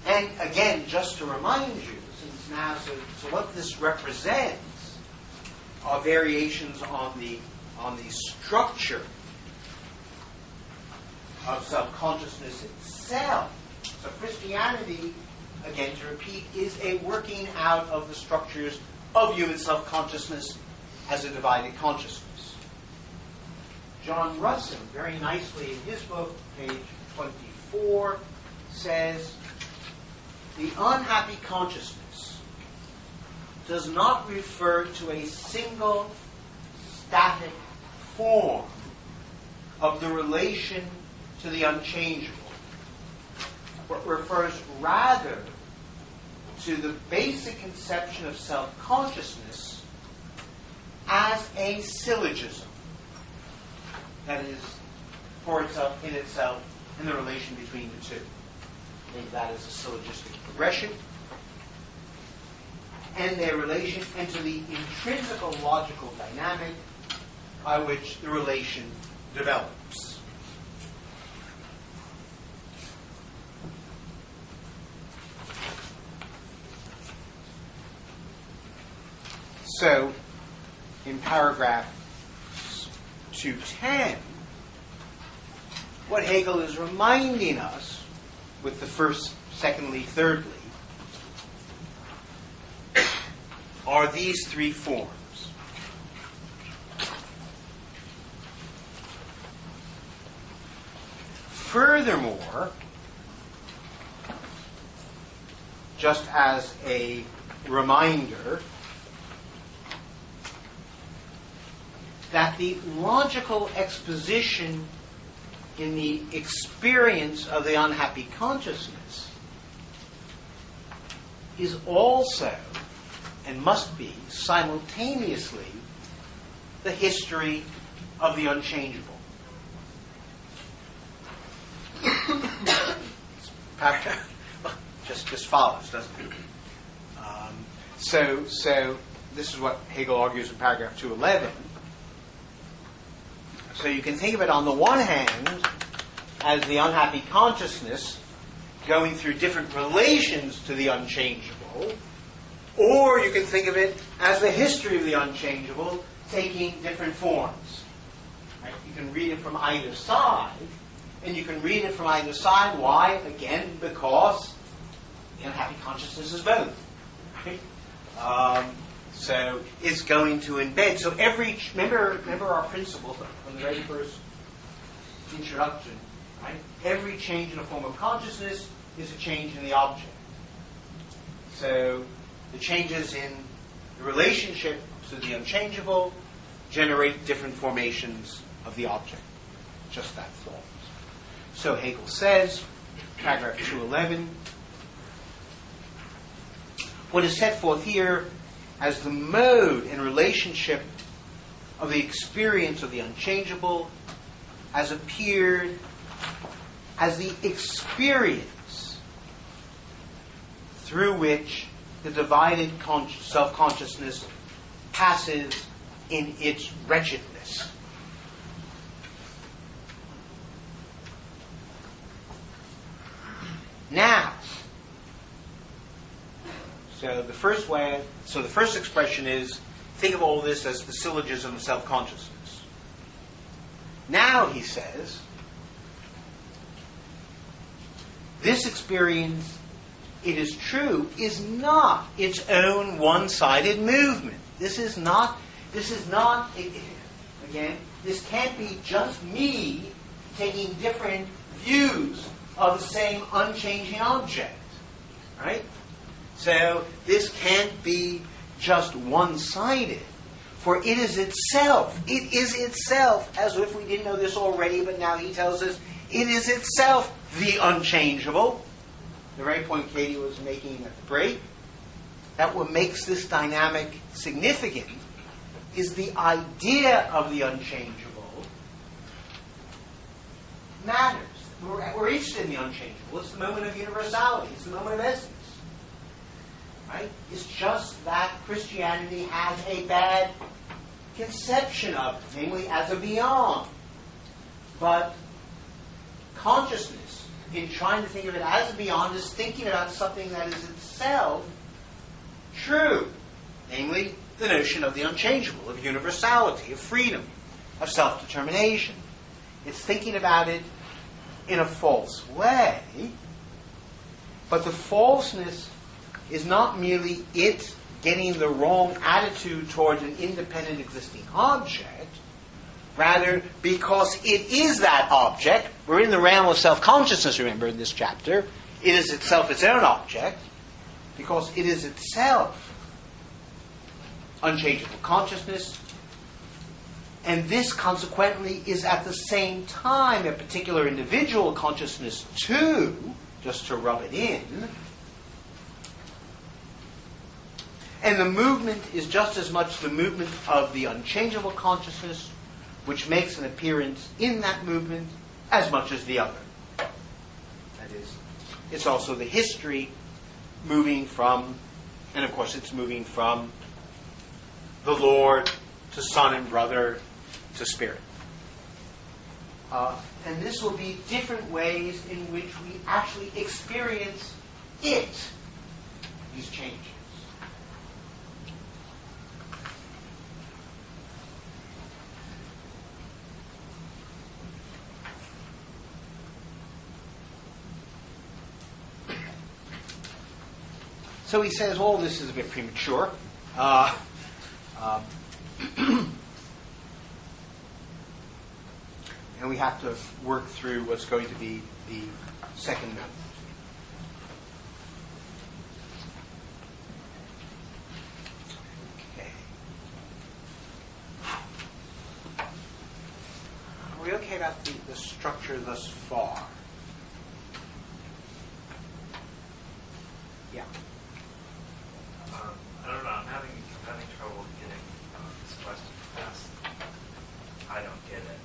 And again, just to remind you, since now, so what this represents are variations on the structure of self-consciousness itself. So Christianity, again to repeat, is a working out of the structures of human self-consciousness as a divided consciousness. John Russin, very nicely in his book, page 24, says, the unhappy consciousness does not refer to a single static form of the relation to the unchangeable, but refers rather to the basic conception of self-consciousness as a syllogism. That is, for itself, in itself, and the relation between the two. Think that is a syllogistic progression. And their relation, and to the intrinsic logical dynamic by which the relation develops. So, in paragraph 210, what Hegel is reminding us with the first, secondly, thirdly, are these three forms. Furthermore, just as a reminder, that the logical exposition in the experience of the unhappy consciousness is also, and must be, simultaneously, the history of the unchangeable. just follows, doesn't it? So this is what Hegel argues in paragraph 211. So you can think of it on the one hand as the unhappy consciousness going through different relations to the unchangeable, or you can think of it as the history of the unchangeable taking different forms. Right? You can read it from either side, and you can read it from either side. Why? Again, because the unhappy consciousness is both. Right? So it's going to embed. So remember our principle from the very first introduction, right? Every change in a form of consciousness is a change in the object. So the changes in the relationship to the unchangeable generate different formations of the object. Just that form. So Hegel says, paragraph 211, what is set forth here as the mode and relationship of the experience of the unchangeable has appeared as the experience through which the divided self-consciousness passes in its wretchedness. Now, so the first expression is, think of all this as the syllogism of self-consciousness. Now, he says, this experience, it is true, is not its own one-sided movement. This can't be just me taking different views of the same unchanging object. Right? So this can't be just one-sided. For it is itself, as if we didn't know this already, but now he tells us, it is itself the unchangeable. The very point Katie was making at the break, that what makes this dynamic significant is the idea of the unchangeable matters. We're interested in the unchangeable. It's the moment of universality. It's the moment of essence. Right? It's just that Christianity has a bad conception of it, namely as a beyond. But consciousness, in trying to think of it as a beyond, is thinking about something that is itself true, namely the notion of the unchangeable, of universality, of freedom, of self-determination. It's thinking about it in a false way, but the falseness is not merely it getting the wrong attitude towards an independent existing object, rather because it is that object. We're in the realm of self-consciousness, remember, in this chapter. It is itself its own object, because it is itself unchangeable consciousness, and this consequently is at the same time a particular individual consciousness too, just to rub it in. And the movement is just as much the movement of the unchangeable consciousness, which makes an appearance in that movement, as much as the other. That is, it's also the history moving from, and of course it's moving from the Lord to Son and brother to Spirit. And this will be different ways in which we actually experience it, these changes. So he says all this is a bit premature. And we have to work through what's going to be the second movement. Okay. Are we okay about the structure thus far? Yeah. I don't know. I'm having trouble getting this question past. I don't get it.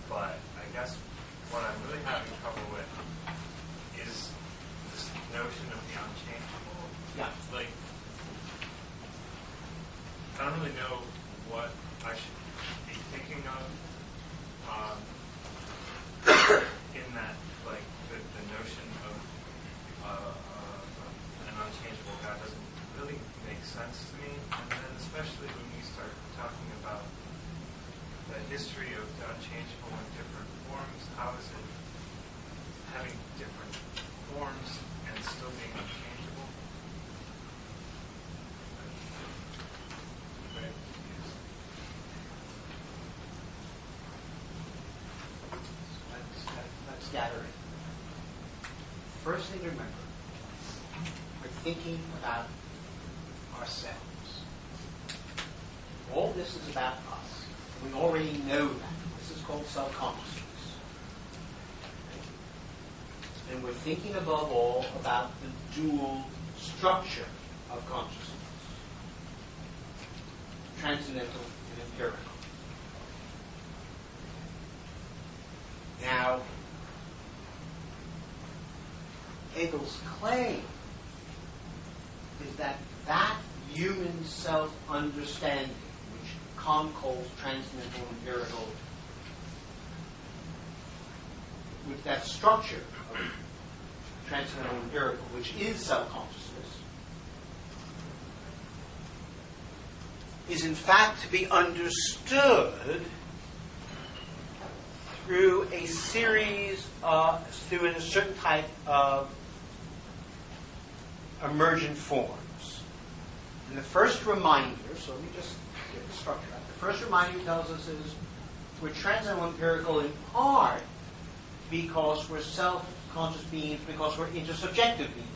But I guess what I'm really having trouble with is this notion of the unchangeable. Yeah. Like, I don't really know what I should be thinking of in that, like, the notion of an unchangeable God doesn't really make sense to me. And then especially when we start talking about the history of the unchangeable in different forms, how is it having different forms and still being unchangeable? Right. Let's gather it. First thing to remember, we're thinking about ourselves. All this is about us. We already know that. This is called self-consciousness. And we're thinking above all about the dual structure of consciousness. Transcendental and empirical. Now, Hegel's claim is that human self-understanding, which Kant calls transcendental empirical, with that structure of transcendental empirical, which is self-consciousness, is in fact to be understood through a series through a certain type of emergent forms. And the first reminder, so let me just get the structure out. The first reminder tells us is we're transcendental empirical in part because we're self-conscious beings, because we're intersubjective beings.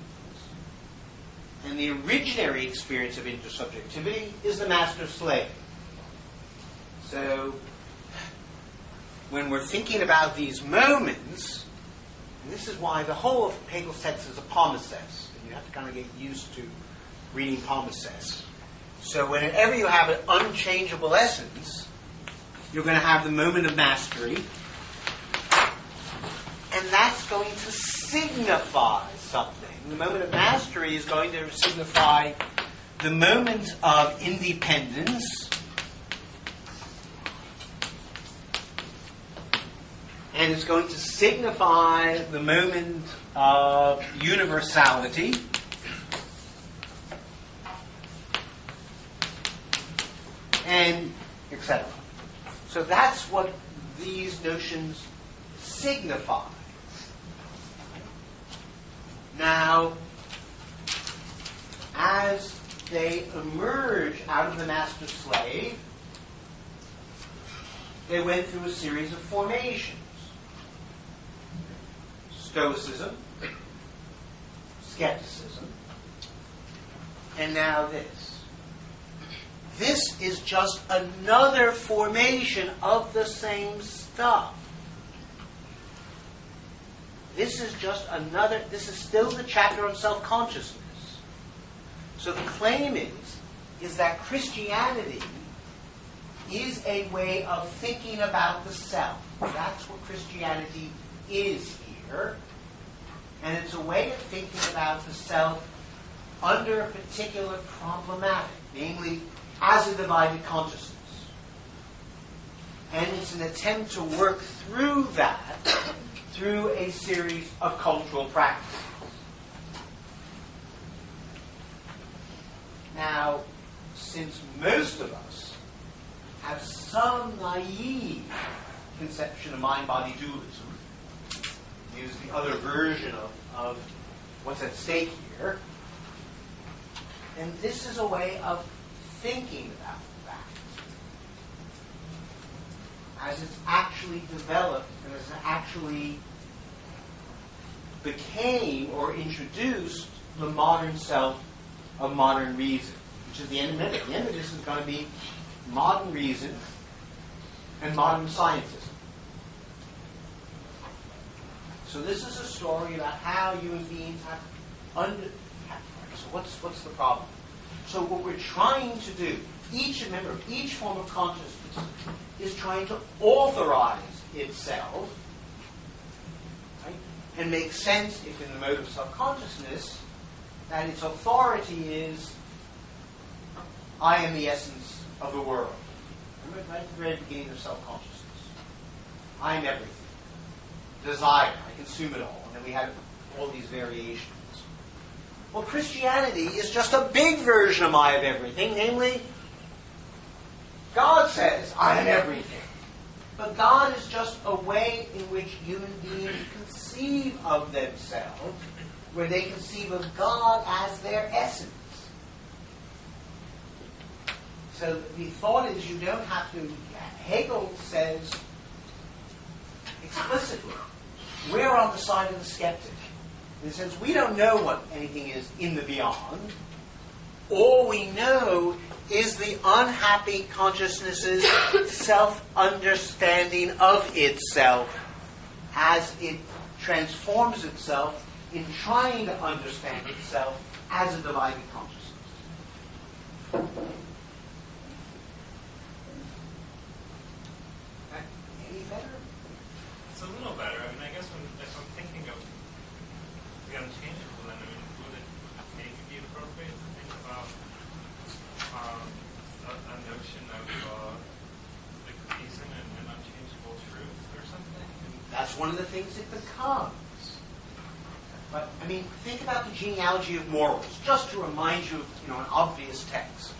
And the originary experience of intersubjectivity is the master-slave. So, when we're thinking about these moments, and this is why the whole of Hegel's text is a palimpsest, and you have to kind of get used to reading palimpsests. So whenever you have an unchangeable essence, you're going to have the moment of mastery, and that's going to signify something. The moment of mastery is going to signify the moment of independence, and it's going to signify the moment of universality, and etc. So that's what these notions signify. Now, as they emerge out of the master-slave, they went through a series of formations. Stoicism, skepticism, and now this. This is just another formation of the same stuff. This is still the chapter on self-consciousness. So the claim is that Christianity is a way of thinking about the self. That's what Christianity is here. And it's a way of thinking about the self under a particular problematic, namely as a divided consciousness. And it's an attempt to work through that through a series of cultural practices. Now, since most of us have some naive conception of mind-body dualism, use the other version of what's at stake here, and this is a way of thinking about that as it's actually developed and as it actually became or introduced the modern self of modern reason, which is the end of it. The end of this is going to be modern reason and modern scientism. So this is a story about how human beings have so what's the problem? So what we're trying to do, each form of consciousness is trying to authorize itself, right, and make sense, if in the mode of self-consciousness, that its authority is, I am the essence of the world. Remember, right at the very beginning of self-consciousness. I am everything. Desire, I consume it all. And then we have all these variations. Well, Christianity is just a big version of I am everything, namely, God says, I am everything. But God is just a way in which human beings conceive of themselves, where they conceive of God as their essence. So the thought is you don't have to, Hegel says explicitly, we're on the side of the skeptic. In the sense, we don't know what anything is in the beyond. All we know is the unhappy consciousness's self-understanding of itself as it transforms itself in trying to understand itself as a divided consciousness. Any better? It's a little better. I mean, I guess if I'm thinking of the unchangeable, then would it maybe be appropriate to think about a notion of like reason and unchangeable truth or something? That's one of the things it becomes. But, I mean, think about the genealogy of morals, just to remind you of, an obvious text.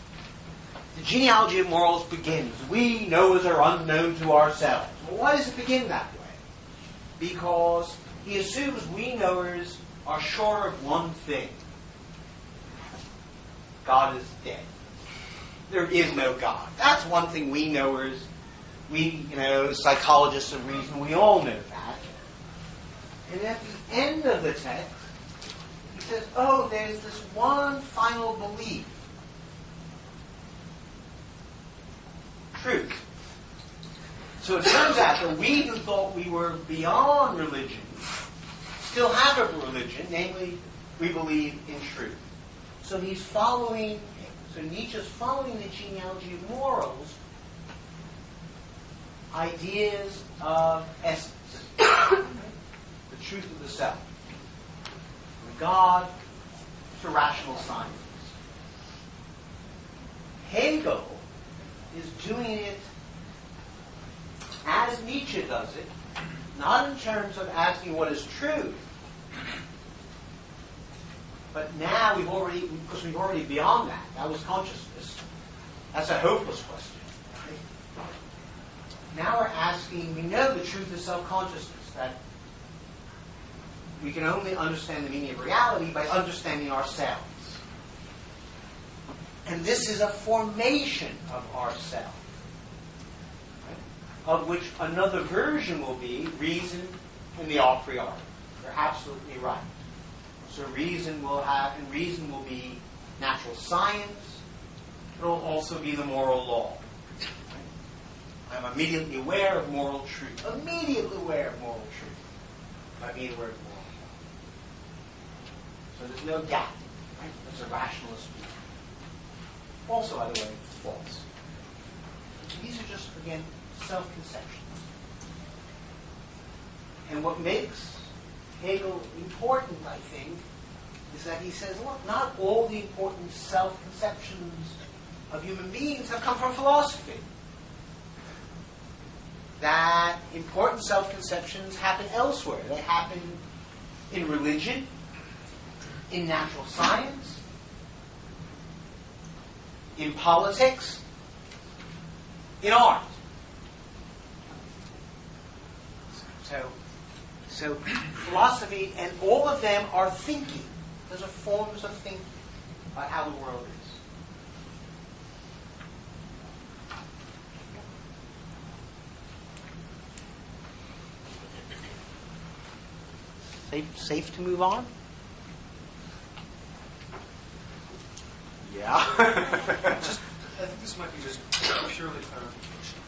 The genealogy of morals begins, we knowers are unknown to ourselves. Well, why does it begin that way? Because he assumes we knowers are sure of one thing. God is dead. There is no God. That's one thing we knowers, psychologists of reason, we all know that. And at the end of the text, he says, oh, there's this one final belief. Truth. So it turns out that we who thought we were beyond religion still have a religion, namely, we believe in truth. So he's following, so Nietzsche's following the genealogy of morals, ideas of essence, the truth of the self, from God to rational science. Hegel is doing it as Nietzsche does it, not in terms of asking what is true, but now because we've already beyond that. That was consciousness. That's a hopeless question. Right? Now we're asking, we know the truth is self-consciousness, that we can only understand the meaning of reality by understanding ourselves. And this is a formation of ourself, right? Of which another version will be reason and the a priori. You're absolutely right. So reason will be natural science. It will also be the moral law. Right? I'm immediately aware of moral truth. Immediately aware of moral truth. By being aware of moral law. So there's no gap. Right? That's a rationalist view. Also, by the way, false. These are just, again, self-conceptions. And what makes Hegel important, I think, is that he says, look, not all the important self-conceptions of human beings have come from philosophy. That important self-conceptions happen elsewhere. They happen in religion, in natural science, in politics, in art. So philosophy, and all of them are thinking. Those are forms of thinking about how the world is. Safe to move on? Yeah. I think this might be just purely clarification.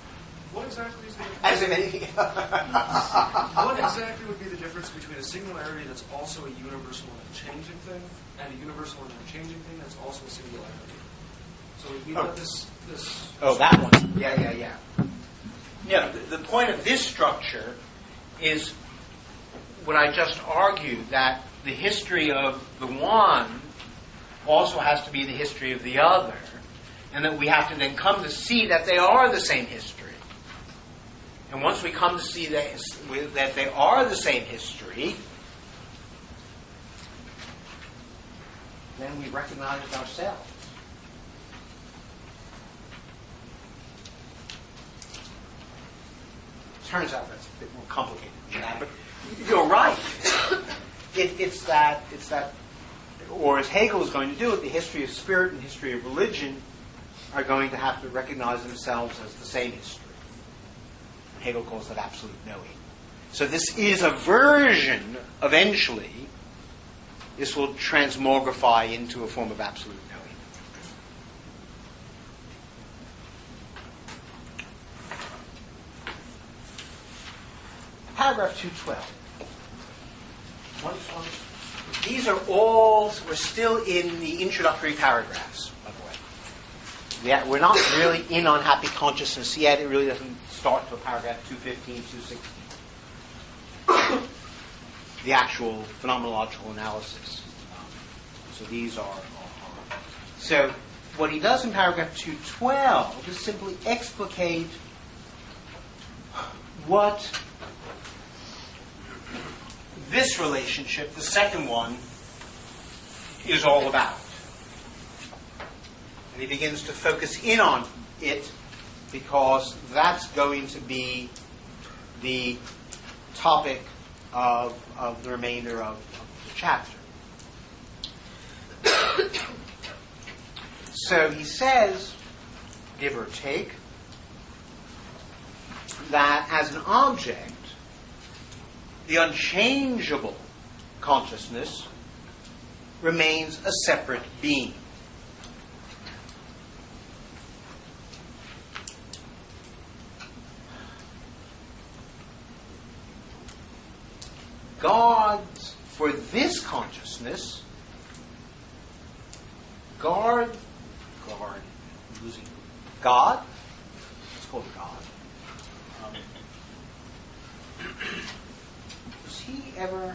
What exactly is the difference? As in anything. What exactly would be the difference between a singularity that's also a universal and unchanging thing, and a universal and unchanging thing that's also a singularity? So we got this. Oh, that one. Yeah. Yeah. The point of this structure is what I just argued, that the history of the one also has to be the history of the other, and that we have to then come to see that they are the same history. And once we come to see that they are the same history, then we recognize ourselves. Turns out that's a bit more complicated than that, but you're right. It's that, or as Hegel is going to do it, the history of spirit and history of religion are going to have to recognize themselves as the same history. Hegel calls that absolute knowing. So this is a version, eventually, this will transmogrify into a form of absolute knowing. Paragraph 212. These are all, we're still in the introductory paragraphs, by the way. Yeah, we're not really in on happy consciousness yet. It really doesn't start to paragraph 215, 216. The actual phenomenological analysis. So these are. So what he does in paragraph 212 is simply explicate what this relationship, the second one, is all about. And he begins to focus in on it, because that's going to be the topic of the remainder of the chapter. So he says, give or take, that as an object, the unchangeable consciousness remains a separate being. Guards for this consciousness, God, let's call it God. Does he ever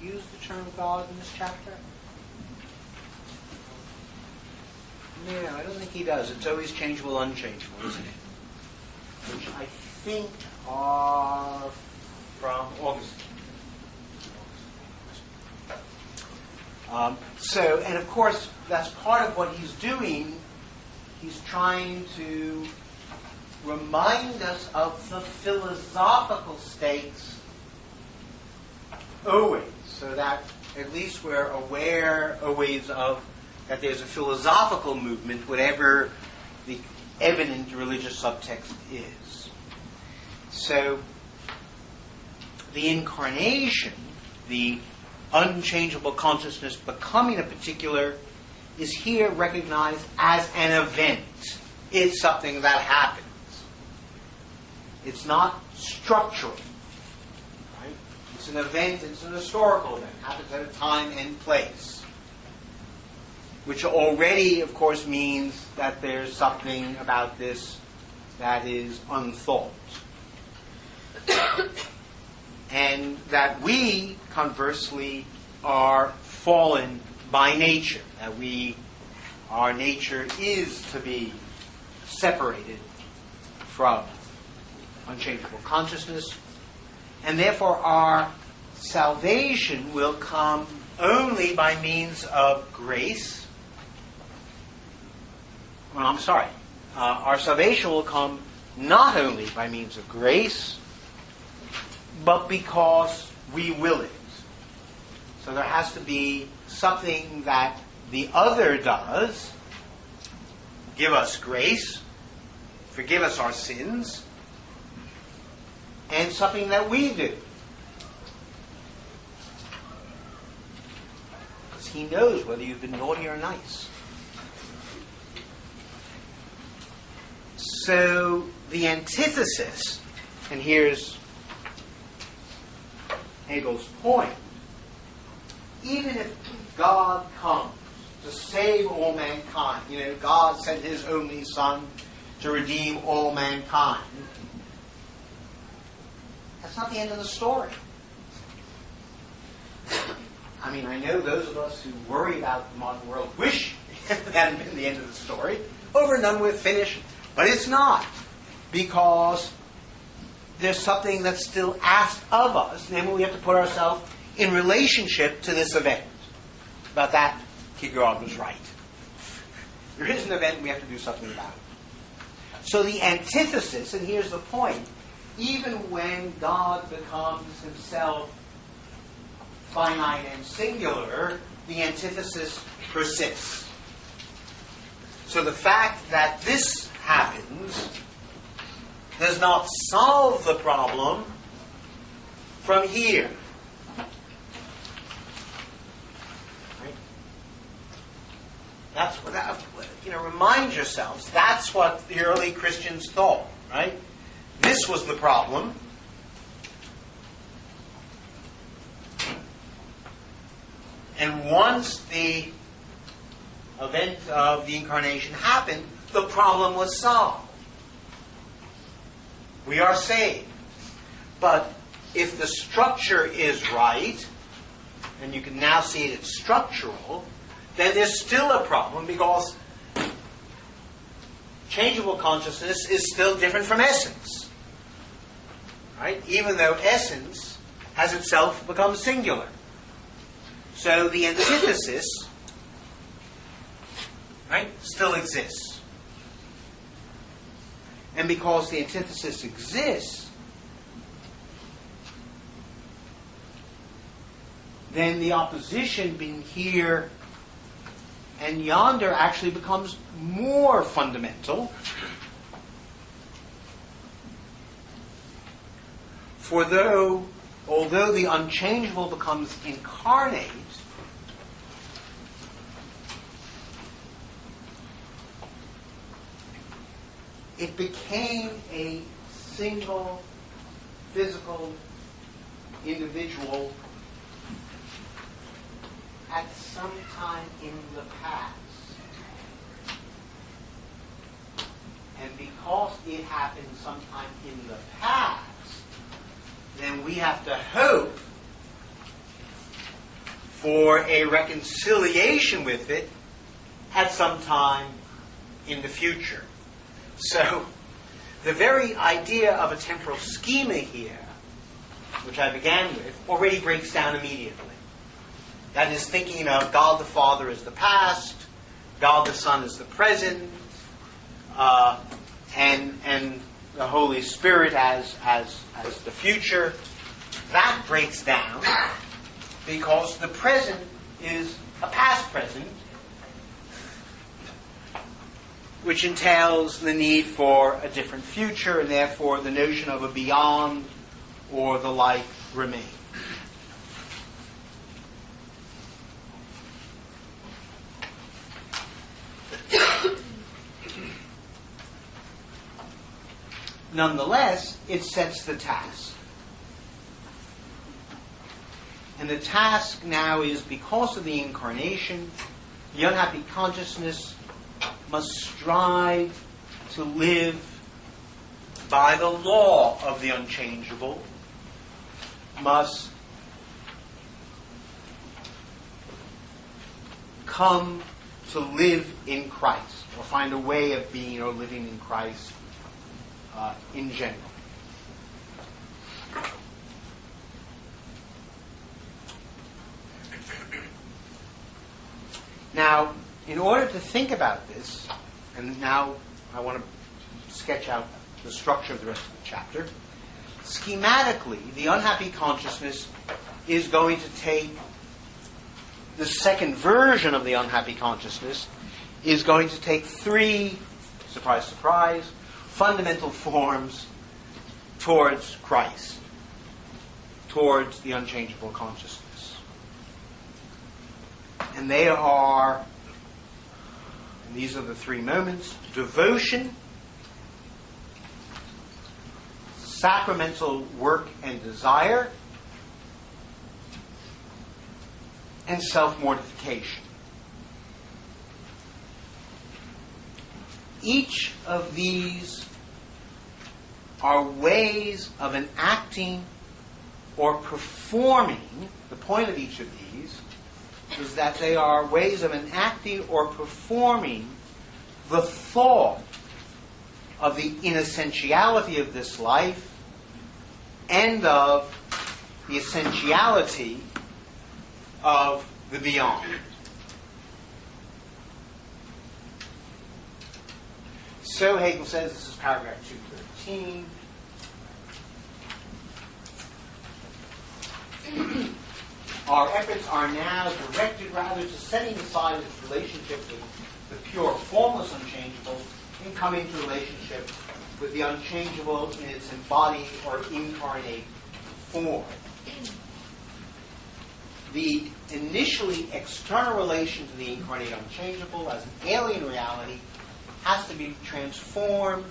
use the term God in this chapter? No, I don't think he does. It's always changeable, unchangeable, isn't it? Which I think are from Augustine. And of course, that's part of what he's doing. He's trying to remind us of the philosophical stakes always, so that at least we're aware always of that there's a philosophical movement, whatever the evident religious subtext is. So, the incarnation, the unchangeable consciousness becoming a particular, is here recognized as an event. It's something that happens. It's not structural. Right? It's an event, it's an historical event. It happens at a time and place. Which already, of course, means that there's something about this that is unthought. And that we, conversely, are fallen by nature. That our nature is to be separated from unchangeable consciousness. And therefore our salvation will come only by means of grace. Well, I'm sorry. Our salvation will come not only by means of grace, but because we will it. So there has to be something that the other does, give us grace, forgive us our sins, and something that we do. Because he knows whether you've been naughty or nice. So the antithesis, and here's Hegel's point, even if God comes to save all mankind, God sent his only Son to redeem all mankind, that's not the end of the story. I mean, I know those of us who worry about the modern world wish that hadn't been the end of the story. Over and done with, finished. But it's not. Because there's something that's still asked of us, namely we have to put ourselves in relationship to this event. About that, Kierkegaard was right. There is an event and we have to do something about it. So the antithesis, and here's the point, even when God becomes himself finite and singular, the antithesis persists. So the fact that this happens does not solve the problem from here. Right? That's what remind yourselves, that's what the early Christians thought, right? This was the problem. And once the event of the incarnation happened, the problem was solved. We are saved. But if the structure is right, and you can now see it's structural, then there's still a problem because changeable consciousness is still different from essence. Right? Even though essence has itself become singular. So the antithesis, right, still exists. And because the antithesis exists, then the opposition being here and yonder actually becomes more fundamental. For though although the unchangeable becomes incarnate, it became a single physical individual at some time in the past. And because it happened sometime in the past, then we have to hope for a reconciliation with it at some time in the future. So, the very idea of a temporal schema here, which I began with, already breaks down immediately. That is, thinking of God the Father as the past, God the Son as the present, and the Holy Spirit as the future. That breaks down because the present is a past present, which entails the need for a different future, and therefore the notion of a beyond or the like remains. Nonetheless, it sets the task. And the task now is, because of the incarnation, the unhappy consciousness must strive to live by the law of the unchangeable, must come to live in Christ, or find a way of being or living in Christ in general. Now, in order to think about this, and now I want to sketch out the structure of the rest of the chapter, schematically, the unhappy consciousness is going to take the second version of the unhappy consciousness, is going to take three, surprise, surprise, fundamental forms towards Christ, towards the unchangeable consciousness. And they are, and these are the three moments: devotion, sacramental work and desire, and self-mortification. Each of these are ways of enacting or performing. The point of each of these is that they are ways of enacting or performing the thought of the inessentiality of this life and of the essentiality of the beyond. So Hegel says, this is paragraph 213, our efforts are now directed rather to setting aside its relationship with the pure, formless unchangeable and coming to relationship with the unchangeable in its embodied or incarnate form. The initially external relation to the incarnate unchangeable as an alien reality has to be transformed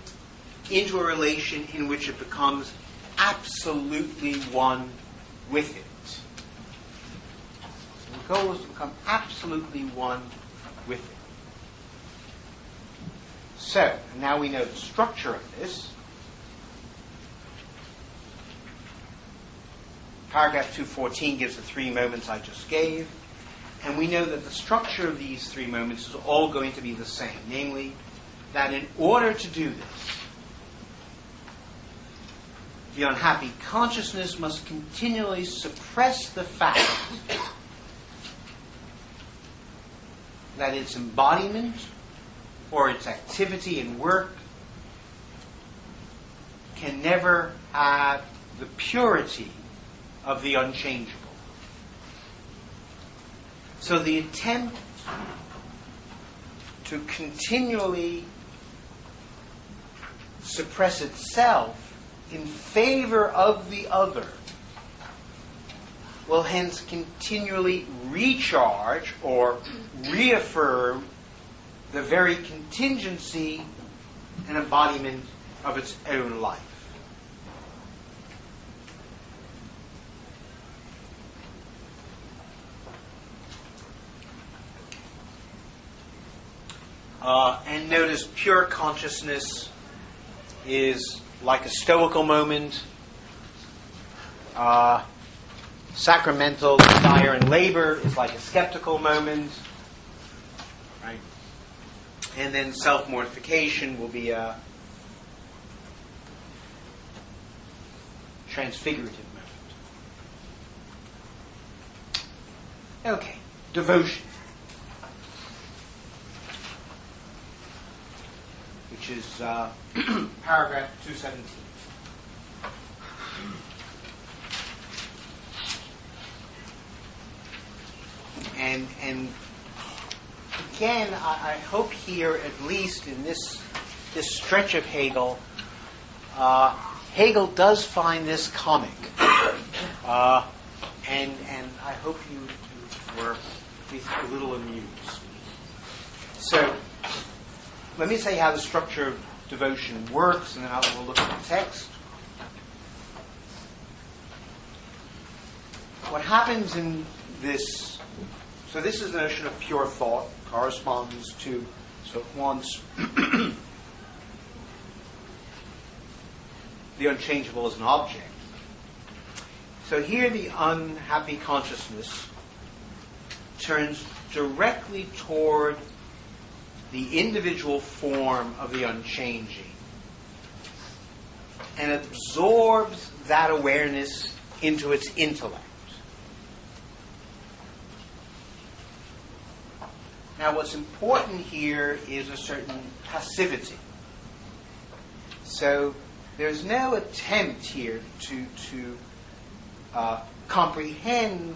into a relation in which it becomes absolutely one with it. So the goal is to become absolutely one with it. So, now we know the structure of this. Paragraph 214 gives the three moments I just gave. And we know that the structure of these three moments is all going to be the same. Namely, that in order to do this, the unhappy consciousness must continually suppress the fact that its embodiment or its activity and work can never have the purity of the unchangeable. So the attempt to continually suppress itself in favor of the other will hence continually recharge or reaffirm the very contingency and embodiment of its own life. And notice pure consciousness is like a stoical moment. Sacramental desire and labor is like a skeptical moment. Right? And then self-mortification will be a transfigurative moment. Okay, devotion. Which is paragraph 217. And again, I hope here, at least in this stretch of Hegel, Hegel does find this comic, and I hope you were at least a little amused. So, let me say how the structure of devotion works, and then we'll look at the text. What happens in this, so this is the notion of pure thought, corresponds to, so at once, the unchangeable as an object. So here the unhappy consciousness turns directly toward the individual form of the unchanging and absorbs that awareness into its intellect. Now, what's important here is a certain passivity. So there's no attempt here to comprehend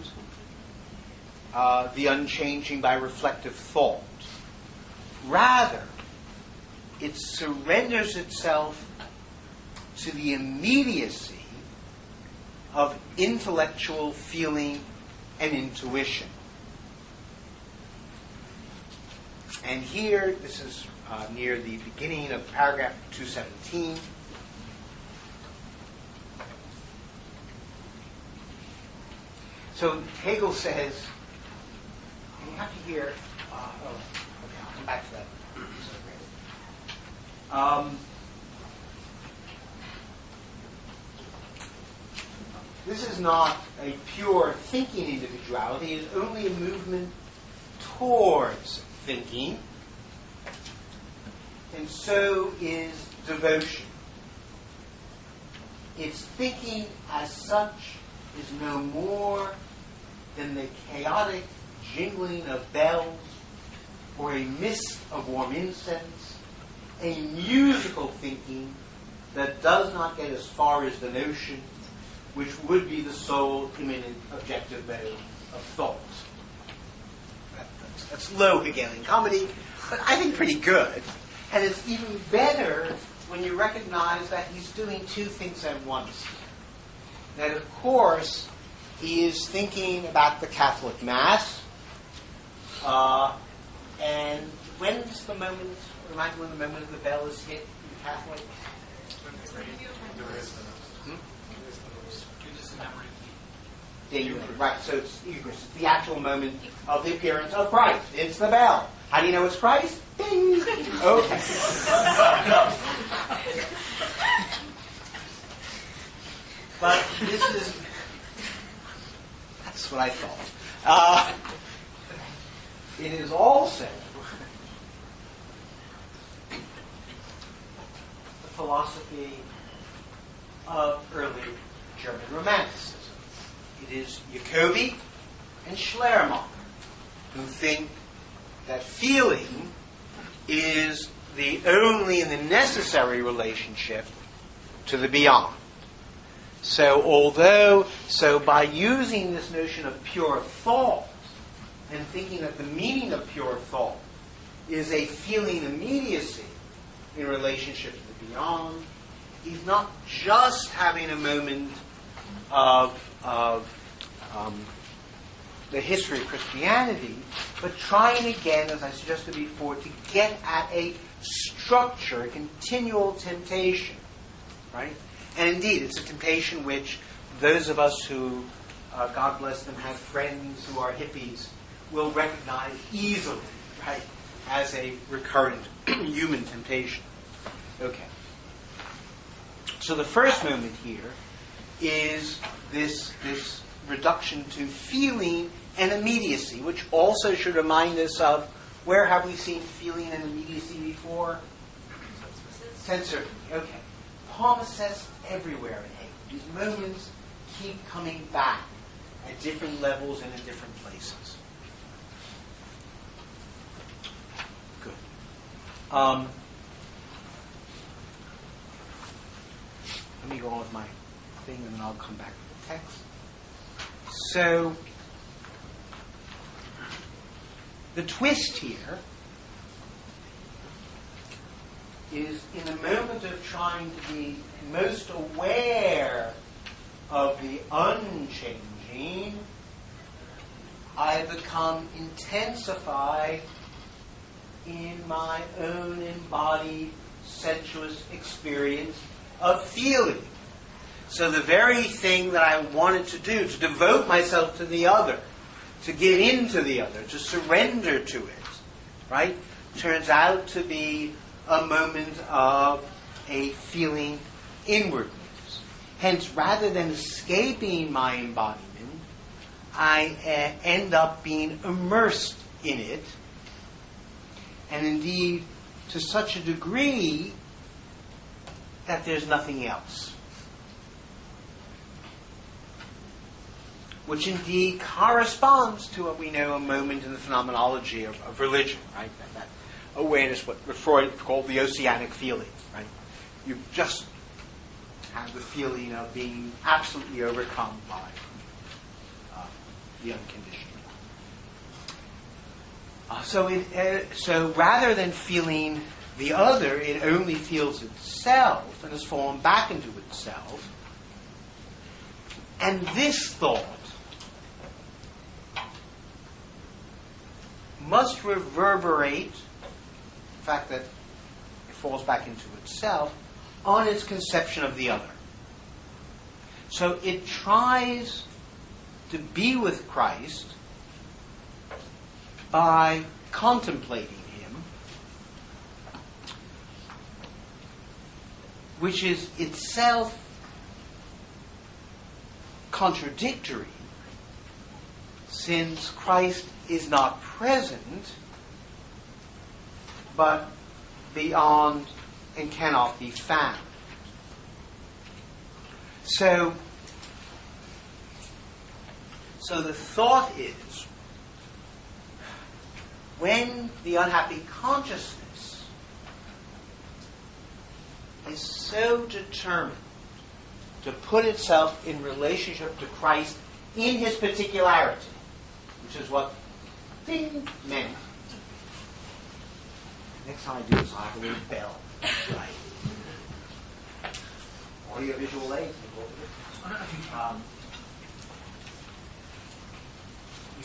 the unchanging by reflective thought. Rather, it surrenders itself to the immediacy of intellectual feeling and intuition. And here, this is near the beginning of paragraph 217. So Hegel says, and you have to hear, I'll come back to that. This is not a pure thinking individuality. It is only a movement towards thinking. And so is devotion. Its thinking as such is no more than the chaotic jingling of bells or a mist of warm incense, a musical thinking that does not get as far as the notion, which would be the sole immanent objective mode of thought. That's low Hegelian comedy, but I think pretty good. And it's even better when you recognize that he's doing two things at once. That, of course, he is thinking about the Catholic Mass, and when's the moment, remind me when the moment of the bell is hit in the Catholic? Right, so it's Eucharist. It's the actual moment of the appearance of Christ. It's the bell. How do you know it's Christ? Ding! Okay. But this is, that's what I thought. It is also the philosophy of early German Romanticism. It is Jacobi and Schleiermacher who think that feeling is the only and the necessary relationship to the beyond. So by using this notion of pure thought and thinking that the meaning of pure thought is a feeling immediacy in relationship to the beyond, he's not just having a moment of the history of Christianity, but trying again, as I suggested before, to get at a structure, a continual temptation, right? And indeed, it's a temptation which those of us who, God bless them, have friends who are hippies will recognize easily, right, as a recurrent human temptation. Okay. So the first moment here is this reduction to feeling and immediacy, which also should remind us of where have we seen feeling and immediacy before? Sense certainty. Okay. Palimpsest everywhere in Hegel. These moments keep coming back at different levels and in different places. Good. Let me go on with my thing and then I'll come back to the text. So, the twist here is in a moment of trying to be most aware of the unchanging, I become intensified in my own embodied sensuous experience of feeling. So the very thing that I wanted to do, to devote myself to the other, to give in to the other, to surrender to it, right, turns out to be a moment of a feeling inwardness. Hence, rather than escaping my embodiment, I end up being immersed in it, and indeed to such a degree that there's nothing else. Which indeed corresponds to what we know a moment in the phenomenology of religion, right? That awareness, what Freud called the oceanic feeling, right? You just have the feeling of being absolutely overcome by the unconditioned. So rather than feeling the other, it only feels itself and has fallen back into itself. And this thought must reverberate, the fact that it falls back into itself, on its conception of the other. So it tries to be with Christ by contemplating him, which is itself contradictory, since Christ is not present, but beyond and cannot be found. So the thought is, when the unhappy consciousness is so determined to put itself in relationship to Christ in his particularity, which is what ding meant. Next time I do this, I'll have a little bell. Right. Audio visual aids.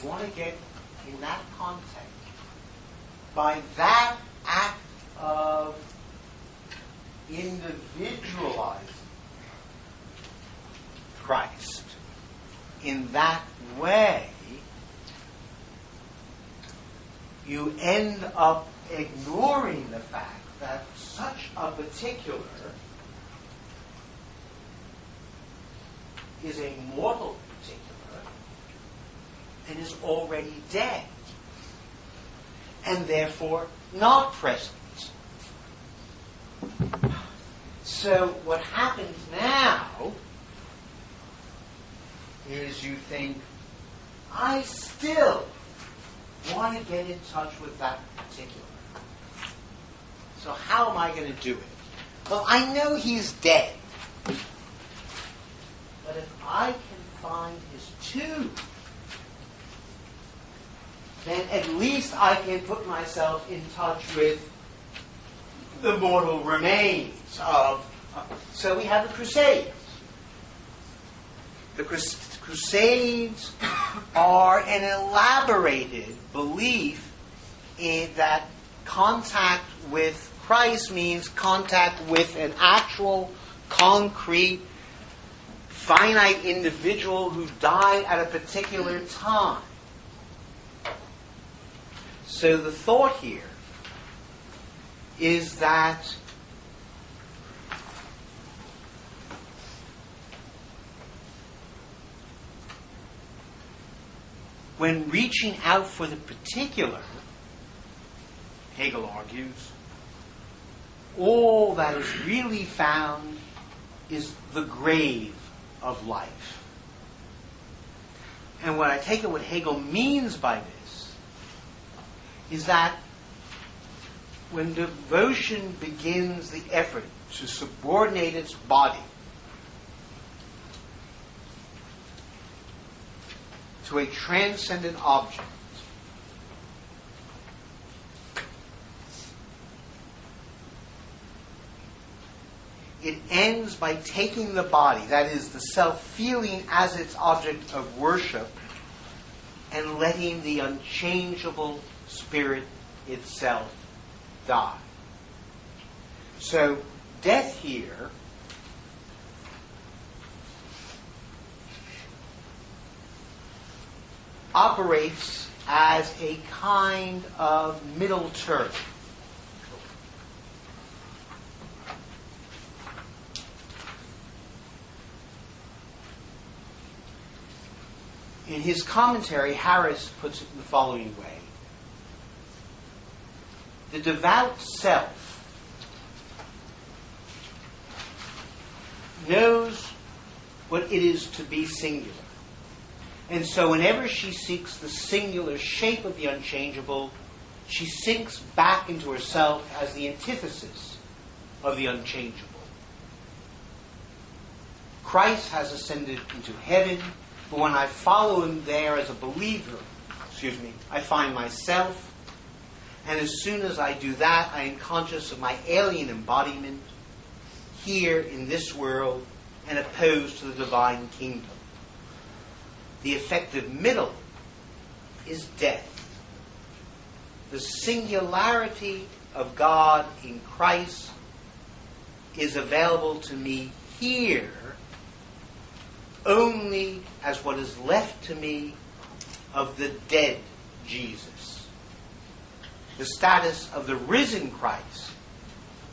You want to get in that context, by that act of individualizing Christ in that way, you end up ignoring the fact that such a particular is a mortal particular and is already dead, and therefore not present. So what happens now is you think, I still want to get in touch with that particular. So how am I going to do it? Well, I know he's dead. But if I can find his tomb, then at least I can put myself in touch with the mortal remains of... So we have the Crusades. The Crusades are an elaborated belief in that contact with Christ means contact with an actual, concrete, finite individual who died at a particular time. So the thought here is that when reaching out for the particular, Hegel argues, all that is really found is the grave of life. And what I take it what Hegel means by this is that when devotion begins the effort to subordinate its body to a transcendent object, it ends by taking the body, that is, the self-feeling as its object of worship, and letting the unchangeable spirit itself die. So, death here operates as a kind of middle term. In his commentary, Harris puts it in the following way. The devout self knows what it is to be singular. And so whenever she seeks the singular shape of the unchangeable, she sinks back into herself as the antithesis of the unchangeable. Christ has ascended into heaven, but when I follow him there as a believer, I find myself, and as soon as I do that, I am conscious of my alien embodiment here in this world and opposed to the divine kingdom. The effective middle is death. The singularity of God in Christ is available to me here only as what is left to me of the dead Jesus. The status of the risen Christ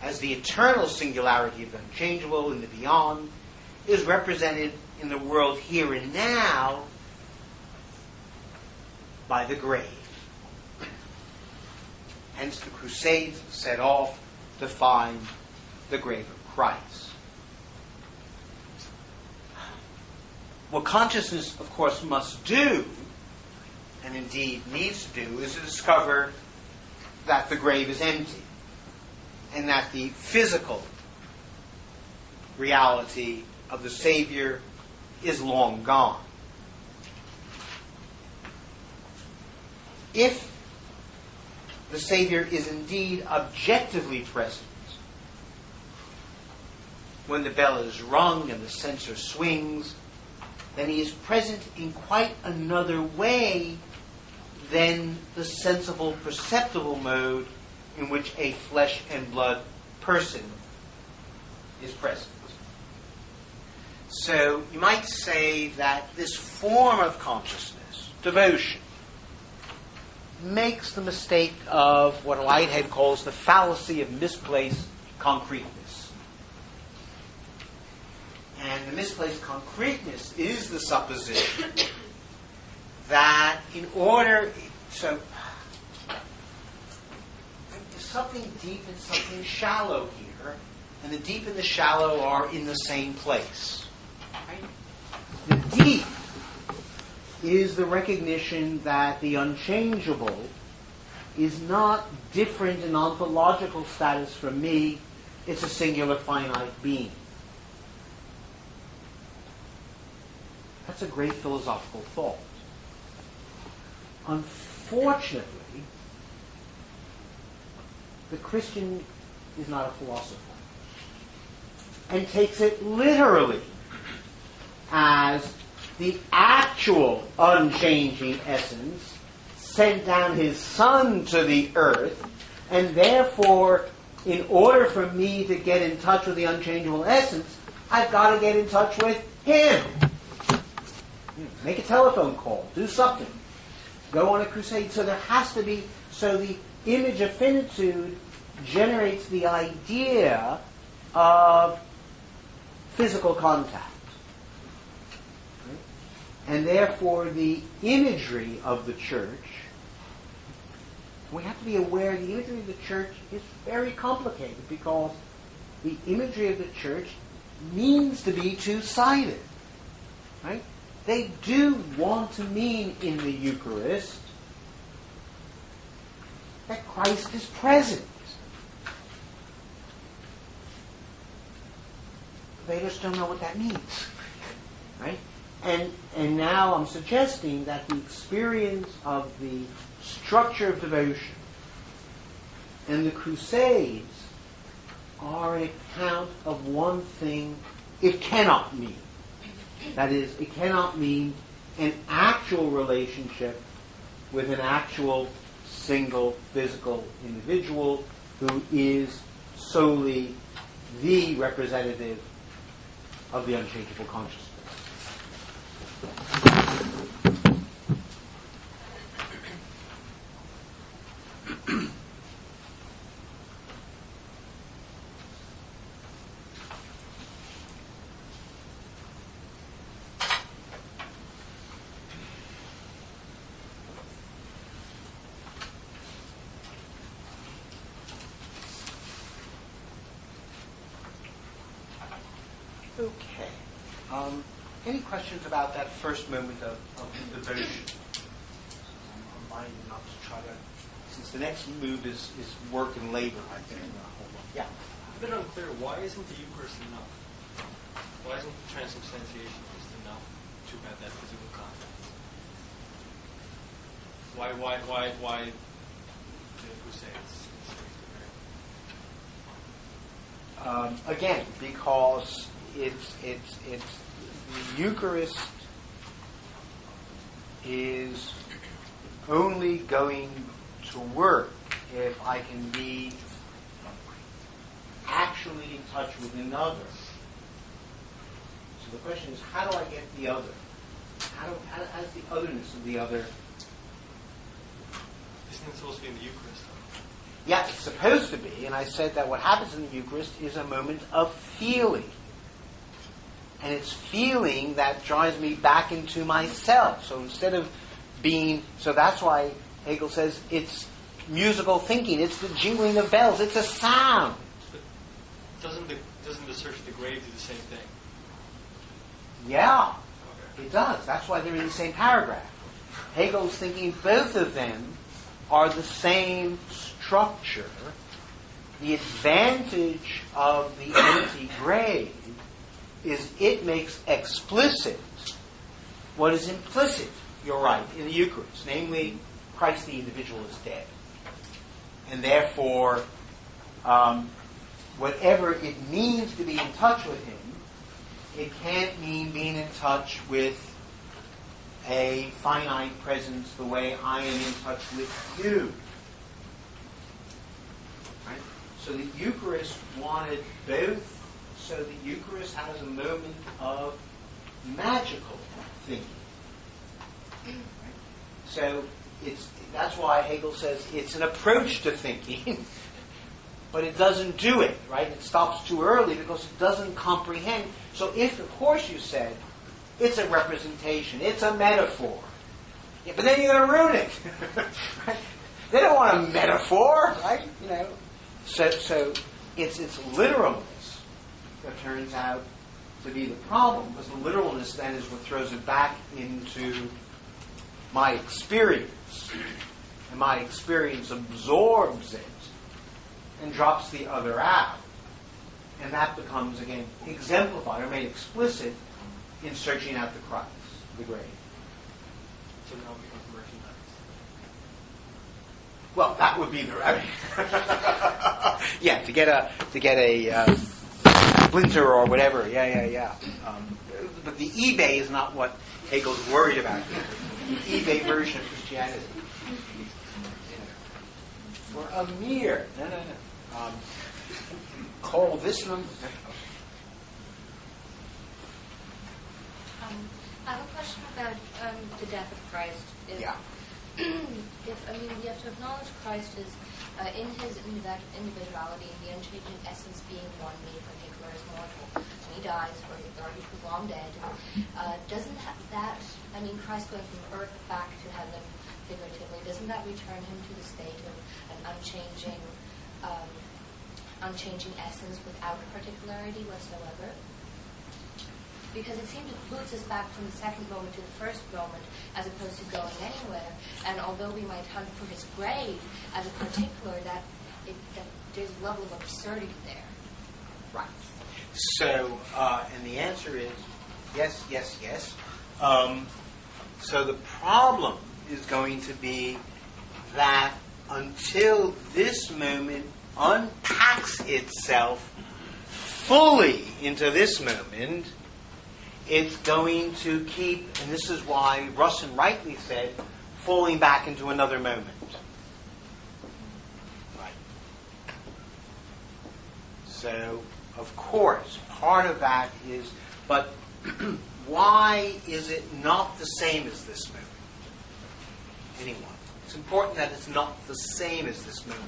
as the eternal singularity of the unchangeable in the beyond is represented in the world here and now by the grave. Hence the Crusades set off to find the grave of Christ. What consciousness, of course, must do, and indeed needs to do, is to discover that the grave is empty and that the physical reality of the Savior is long gone. If the Savior is indeed objectively present when the bell is rung and the censer swings, then he is present in quite another way than the sensible, perceptible mode in which a flesh and blood person is present. So you might say that this form of consciousness, devotion, makes the mistake of what Whitehead calls the fallacy of misplaced concreteness. And the misplaced concreteness is the supposition that in order, so there's something deep and something shallow here, and the deep and the shallow are in the same place. Right? The deep is the recognition that the unchangeable is not different in ontological status from me. It's a singular finite being. That's a great philosophical thought. Unfortunately, the Christian is not a philosopher and takes it literally as the actual unchanging essence sent down his Son to the earth, and therefore, in order for me to get in touch with the unchangeable essence, I've got to get in touch with him. Make a telephone call. Do something. Go on a crusade. So there has to be... So the image of finitude generates the idea of physical contact. And therefore the imagery of the church, we have to be aware the imagery of the church is very complicated, because the imagery of the church means to be two-sided. Right? They do want to mean in the Eucharist that Christ is present. They just don't know what that means. Right? And now I'm suggesting that the experience of the structure of devotion and the Crusades are an account of one thing it cannot mean. That is, it cannot mean an actual relationship with an actual single physical individual who is solely the representative of the unchangeable consciousness. Okay. Any questions about that first moment of devotion? I'm minded not to try to, since the next move is work and labor, I think. Hold on. Yeah. A bit unclear. Why isn't the Eucharist enough? Why isn't transubstantiation just enough to have that physical contact? Why the Crusades? Again, because it's the Eucharist is only going to work if I can be actually in touch with another. So the question is, how do I get the other? How does the otherness of the other? Isn't it supposed to be in the Eucharist, though? Yeah, it's supposed to be, and I said that what happens in the Eucharist is a moment of feeling. And it's feeling that drives me back into myself. So instead of being... So that's why Hegel says it's musical thinking. It's the jingling of bells. It's a sound. But doesn't the search of the grave do the same thing? Yeah, Okay. it does. That's why they're in the same paragraph. Hegel's thinking both of them are the same structure. The advantage of the empty grave is it makes explicit what is implicit, you're right, in the Eucharist. Namely, Christ the individual is dead. And therefore, whatever it means to be in touch with him, it can't mean being in touch with a finite presence the way I am in touch with you. Right? So the Eucharist wanted both. So the Eucharist has a moment of magical thinking. Right? So that's why Hegel says it's an approach to thinking, but it doesn't do it, right? It stops too early because it doesn't comprehend. So if, of course, you said, it's a representation, it's a metaphor, yeah, but then you're going to ruin it. Right? They don't want a metaphor, right? You know. So it's literalness that turns out to be the problem, because the literalness then is what throws it back into my experience. And my experience absorbs it and drops the other out. And that becomes, again, exemplified or made explicit in searching out the Christ, the grave. So now it becomes merchandise. Well, that would be the yeah, to get a splinter or whatever. Yeah. But the eBay is not what Hegel's worried about the eBay version of Christianity. For a mere, call this number. I have a question about the death of Christ. Yeah. We have to acknowledge Christ as in his individuality, the unchanging essence being one, made particular as mortal. And he dies for his authority, who's long dead. Doesn't that, Christ going from earth back to heaven, figuratively, doesn't that return him to the state of an unchanging essence without particularity whatsoever? Because it seems it boots us back from the second moment to the first moment, as opposed to going anywhere. And although we might hunt for his grave as a particular, that there's a level of absurdity there. Right. So, and the answer is yes, yes, yes. So the problem is going to be that until this moment unpacks itself fully into this moment, it's going to keep, and this is why Russin rightly said, falling back into another moment. Right. So, of course, part of that is, but why is it not the same as this moment? Anyone? It's important that it's not the same as this moment.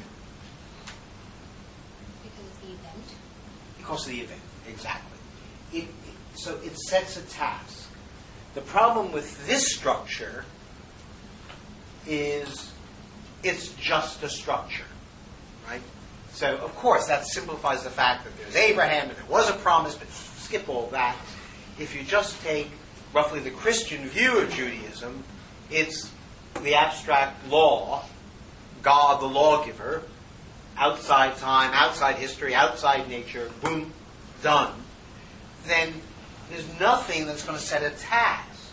Because of the event? Because of the event, exactly. So it sets a task. The problem with this structure is it's just a structure, right? So, of course, that simplifies the fact that there's Abraham and there was a promise, but skip all that. If you just take roughly the Christian view of Judaism, it's the abstract law, God the lawgiver, outside time, outside history, outside nature, boom, done. Then there's nothing that's going to set a task.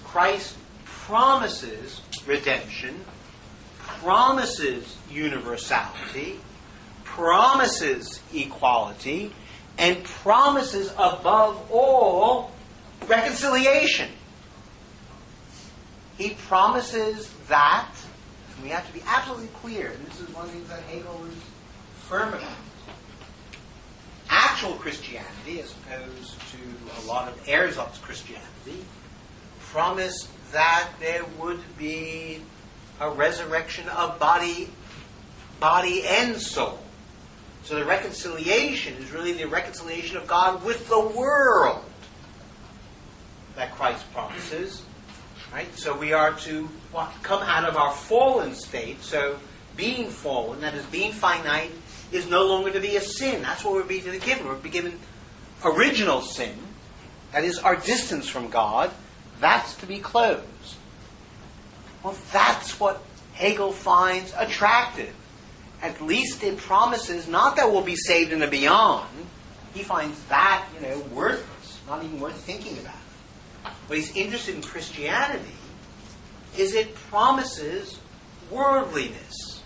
Christ promises redemption, promises universality, promises equality, and promises above all reconciliation. He promises that, and we have to be absolutely clear, and this is one of the things that Hegel is firm about. Actual Christianity, as opposed to a lot of ersatz Christianity, promised that there would be a resurrection of body and soul. So the reconciliation is really the reconciliation of God with the world that Christ promises. Right? So we are to come out of our fallen state. So being fallen, that is being finite, is no longer to be a sin. That's what we're being given. We're being given original sin, that is our distance from God. That's to be closed. Well, that's what Hegel finds attractive. At least it promises not that we'll be saved in the beyond. He finds that, worthless, not even worth thinking about. What he's interested in Christianity is it promises worldliness.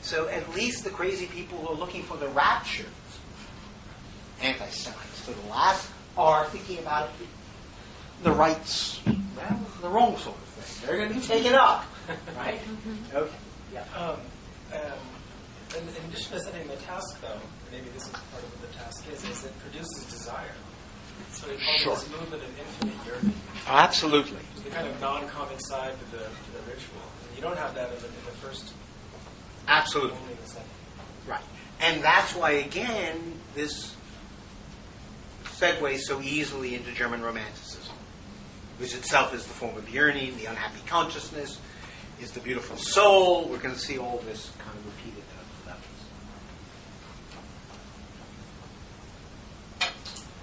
So at least the crazy people who are looking for the rapture, anti-Semites to the last, are thinking about the rights, the wrong sort of thing. They're going to be taken up, right? Okay. Yeah. In addition to setting the task, though, maybe this is part of what the task is it produces desire. So it calls this movement of infinite yearning. Absolutely. It's the kind of non-comic side to the ritual. And you don't have that in the first. Absolutely. Only in the second. Right. And that's why, again, this segues so easily into German Romanticism, which itself is the form of yearning, the unhappy consciousness, is the beautiful soul. We're going to see all this kind of repeated levels.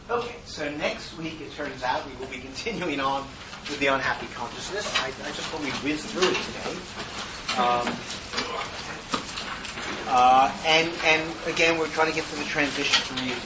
Okay, so next week, it turns out, we will be continuing on with the unhappy consciousness. I just thought we'd whiz through it today. And again, we're trying to get to the transition to reason.